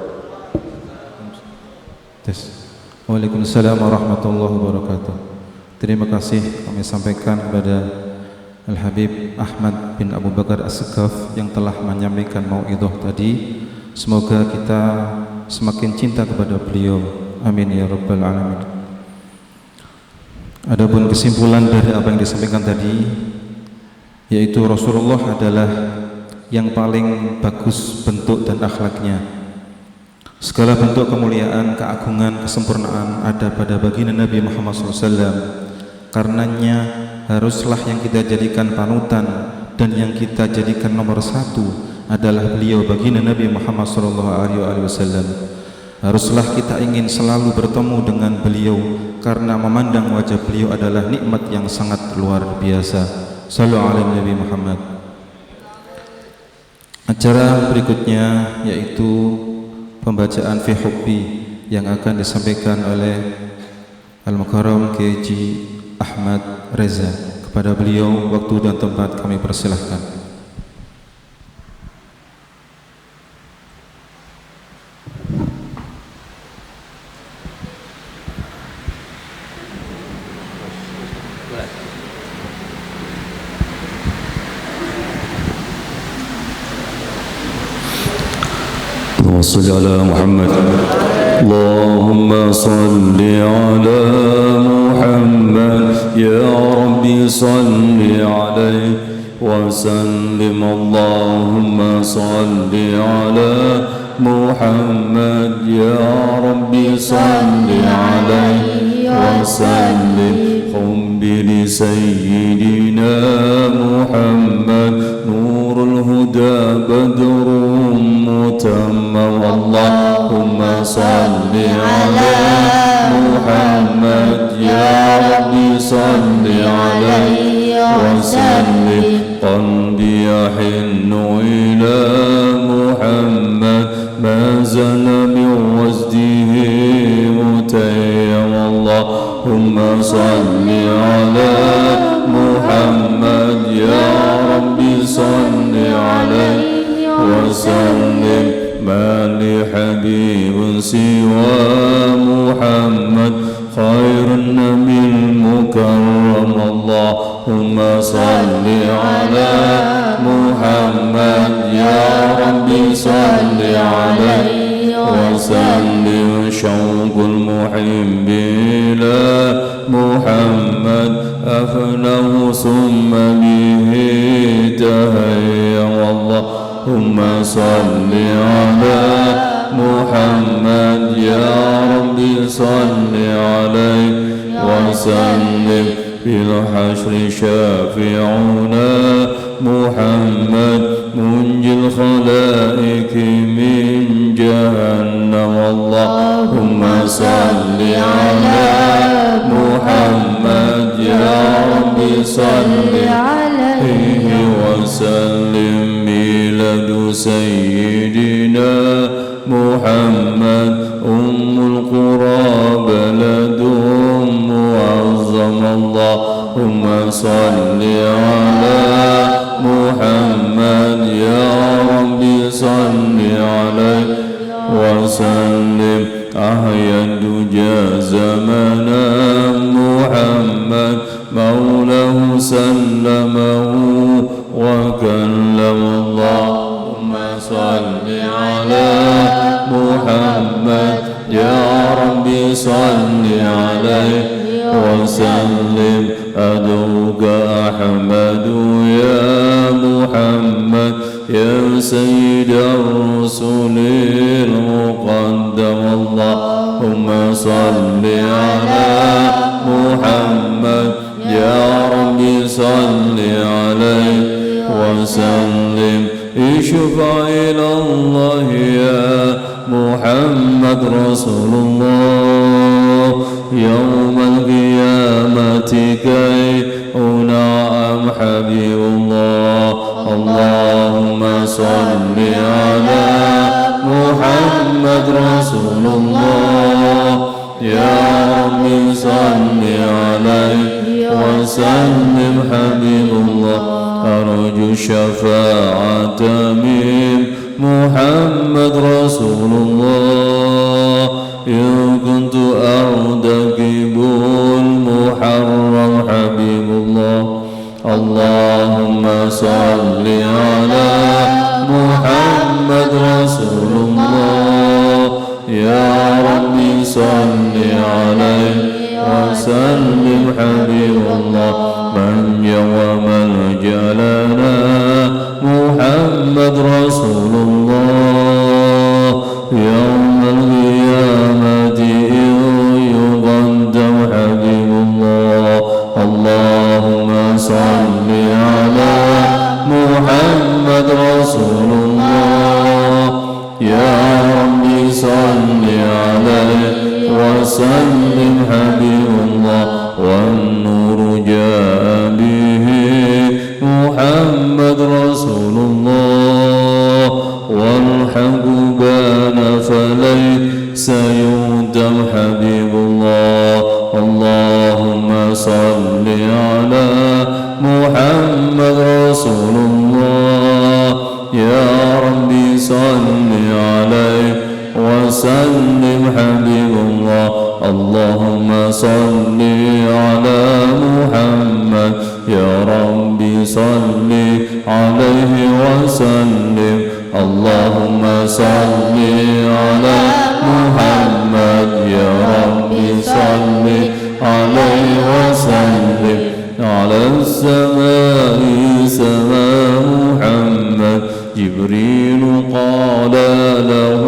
Waalaikumsalam warahmatullahi wabarakatuh. Terima kasih kami sampaikan kepada Al-Habib Ahmad bin Abu Bakar As-Sekaf yang telah menyampaikan mau'idhah tadi. Semoga kita semakin cinta kepada beliau. Amin ya rabbal alamin. Adapun kesimpulan dari apa yang disampaikan tadi, yaitu Rasulullah adalah yang paling bagus bentuk dan akhlaknya. Segala bentuk kemuliaan, keagungan, kesempurnaan ada pada baginda Nabi Muhammad SAW. Karenanya haruslah yang kita jadikan panutan dan yang kita jadikan nomor 1 adalah beliau baginda Nabi Muhammad SAW. Haruslah kita ingin selalu bertemu dengan beliau karena memandang wajah beliau adalah nikmat yang sangat luar biasa. Sallu ala Nabi Muhammad. Acara berikutnya yaitu pembacaan fi hubbi yang akan disampaikan oleh Al-Mukarram KJ Ahmad Reza. Kepada beliau waktu dan tempat kami persilahkan. صل على محمد اللهم صل على محمد يا ربي صل عليه وسلم اللهم صل على محمد يا ربي صل عليه وسلم قم بسيدنا محمد نور الهدى بدر متم اللهم صل على محمد يا ربي صل عليه وسلم قلبي يحن إلى محمد ما زال من وجده متيم اللهم صل على محمد يا ربي صل عليه وسلم ما لحبيب سوى محمد خير النبي المكرم اللهم صل على محمد يا ربي صل عليه وسلم شوق المحب إلى محمد أفنه ثم به تهيأ اللهم صل على محمد يا ربي صل عليه وسلم في الحشر شافعنا محمد منجي الخلائق من جهنم اللهم صل على محمد يا ربي صل عليه وسلم ميلاد سيدنا محمد أم القرى بلد معظم اللهم صل على محمد يا ربي صل عليه وسلم أحيا الدجى زمنا محمد مولاه سلمه وكلم اللهم صل على محمد يا ربي صل عليه وسلم أدعوك أحمد يا محمد يا سيد الرسل المقدم اللهم صل على محمد يا ربي صل عليه وسلم اشفع إلى الله يا محمد رسول الله يوم القيامة كي أنعم حبيب الله اللهم صل على محمد رسول الله يا ربي صل عليه وسلم حبيب الله أرجو الشفاعة من محمد رسول الله إن كنت أرتكب المحرم حبيب الله اللهم صل على محمد رسول الله يا ربي صل عليه وسلم حبيب الله من يوم الجلنا محمد رسول الله يوم القيامة يقدم حبيب الله اللهم صل على محمد رسول الله يا ربي صل عليه وسلم حبيب الله والنور جاء به محمد رسول الله سيهدم حبيب الله. اللهم صل على محمد رسول الله. يا ربي صل عليه وسلم حبيب الله. اللهم صل على محمد. يا ربي صل عليه وسلم. اللهم صل على محمد. يا ربي صل عليه وسلم. على السماء سماء محمد. جبريل قال له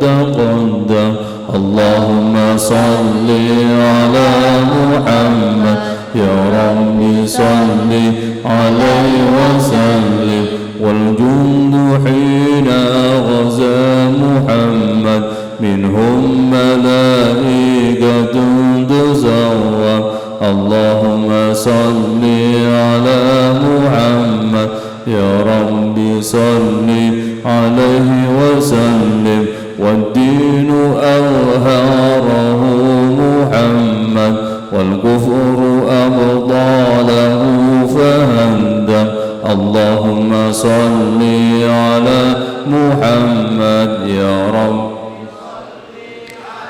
تقدم. اللهم صل على محمد. يا ربي صل عليه وسلم. والجند حين غزا محمد منهم ملائكة تزور. اللهم صل على محمد. يا ربي صل عليه وسلم. والدين أظهره محمد. والكفر أبطاله فهندم. اللهم صل على محمد. يا رب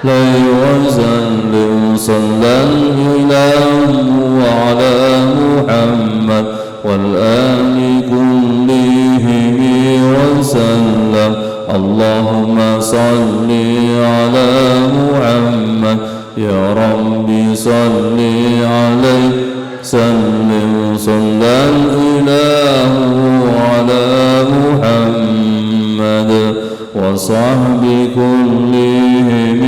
لا وسلم. صلى الإله على محمد والآل كلهم وسلم. اللهم صل على محمد. يا ربي صل عليه سلم. صلى الإله على محمد وصحب كلهم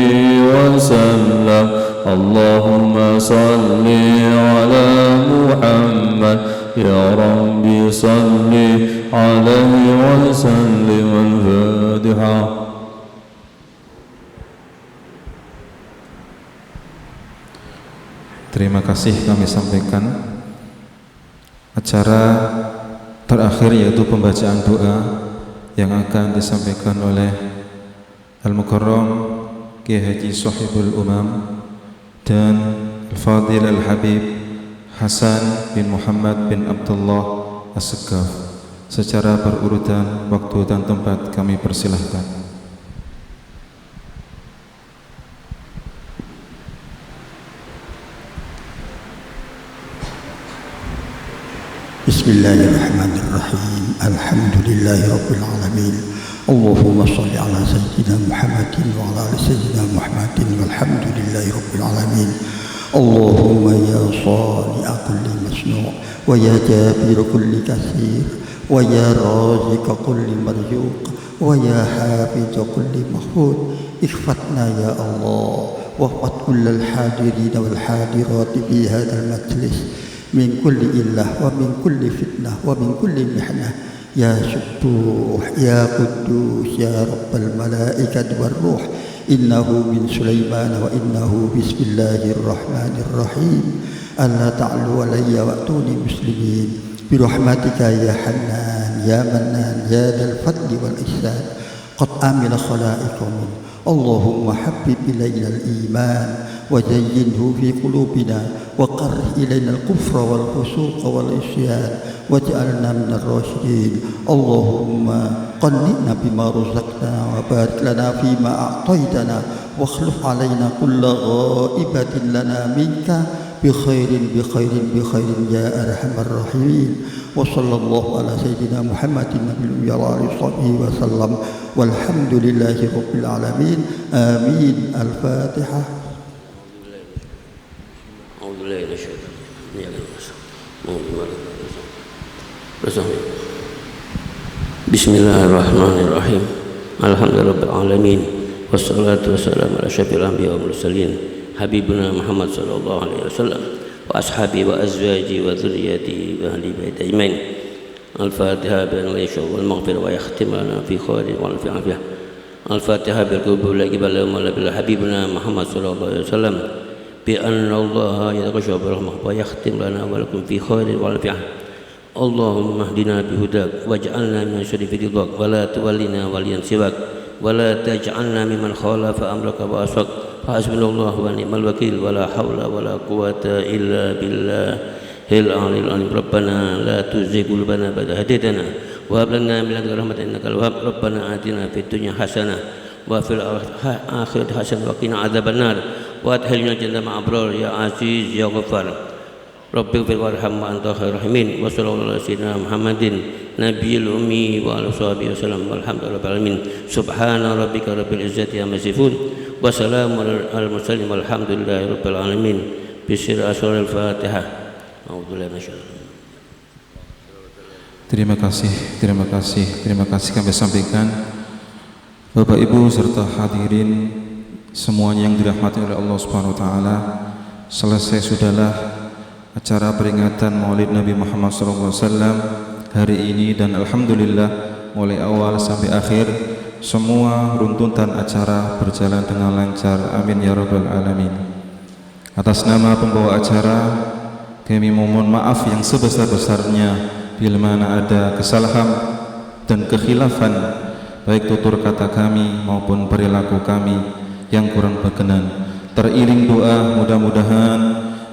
وسلم. اللهم صل على محمد. يا ربي صل عليه وسلم. الفاتحة. Terima kasih kami sampaikan. Acara terakhir yaitu pembacaan doa yang akan disampaikan oleh Al-Mukarram Kiai Haji Shahibul Umam dan Al-Fadil Al-Habib Hasan bin Muhammad bin Abdullah As-Segaf. Secara berurutan waktu dan tempat kami persilahkan. بسم الله الرحمن الرحيم. الحمد لله رب العالمين. اللهم صل على سيدنا محمد وعلى آل سيدنا محمد والحمد لله رب العالمين. اللهم يا صانع كل مصنوع ويا جابر كل كثير ويا رازق كل مرزوق ويا حافظ كل محفوظ احفظنا يا الله واحفظ كل الحاضرين والحاضرات في هذا المجلس من كل إله ومن كل فتنة ومن كل محنة يا سبوح يا قدوس يا رب الملائكة والروح. إنه من سليمان وإنه بسم الله الرحمن الرحيم. ألا تعلوا علي وأتوني مسلمين برحمتك يا حنان يا منان يا ذا الفضل والإحسان. قد آمن خلائقهم. اللهم حبب إلينا الإيمان وزينه في قلوبنا وقره إلينا الكفر والفسوق والعصيان واجعلنا من الراشدين. اللهم قنعنا بما رزقتنا وبارك لنا فيما أعطيتنا واخلف علينا كل غائبة لنا منك بخير بخير بخير يا أرحم الراحمين. وصلى الله على سيدنا محمد النبي وعلى آله وصحبه وسلم والحمد لله رب العالمين. آمين. الفاتحة. Bismillahirrahmanirrahim. Alhamdulillahirabbil alamin. Wassalatu wassalamu ala asyrafil anbiya'i wal mursalin habibuna Muhammad sallallahu alaihi wasallam wa ashabi wa azwaji wa dzurriyyati wa ahli baiti ajmain. Al-Fatihah bil maghfirah wal maghfirah wa yakhtim lana fi khairin wa fi afiyah. Al-Fatihah bil qubul qibala bil habibuna Muhammad sallallahu alaihi wasallam bi anna Allah yaghshaw bil rahmah wa yakhtim lana wa lakum fi khairin wa fi afiyah. Allahumma hdina bihudak waj'alna min syarri ridwak wa la tuwallina waliyan siwak ولا تجعلنا ممن خالف أمرك وأسوأ فحسبنا الله ونعم الوكيل ولا حول ولا قوة إلا بالله العلي العظيم ربنا لا تزغ قلوبنا بعد إذ هديتنا وهب لنا من لدنك رحمة إنك الوهاب ربنا آتنا في الدنيا حسنة وفي الآخرة حسنة وقنا عذاب النار وأدخلنا الجنة مع أبرار يا عزيز يا غفار رب اغفر وارحم وأنت خير الراحمين وصلى الله على سيدنا محمد نبي الأمي وعلى صحبه وسلم والحمد لله رب العالمين سبحان ربك رب العزة عما يصفون وسلام على المرسلين والحمد لله رب العالمين بسر أسرار الفاتحة أعوذ بالله من الشيطان. Terima kasih kami sampaikan Bapak Ibu serta hadirin semuanya yang dirahmati oleh Allah Subhanahu wa taala. Selesai sudahlah acara peringatan Maulid Nabi Muhammad SAW hari ini dan alhamdulillah mulai awal sampai akhir semua runtutan acara berjalan dengan lancar. Amin ya rabbal alamin. Atas nama pembawa acara kami memohon maaf yang sebesar-besarnya bila mana ada kesalahan dan kekhilafan baik tutur kata kami maupun perilaku kami yang kurang berkenan. Teriring doa mudah-mudahan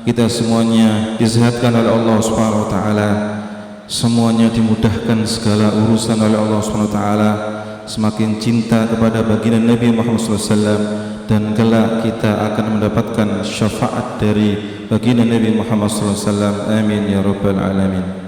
kita semuanya disehatkan oleh Allah Subhanahu wa taala, semuanya dimudahkan segala urusan oleh Allah Subhanahu wa taala, semakin cinta kepada baginda Nabi Muhammad SAW dan kelak kita akan mendapatkan syafaat dari baginda Nabi Muhammad SAW. Amin ya rabbal alamin.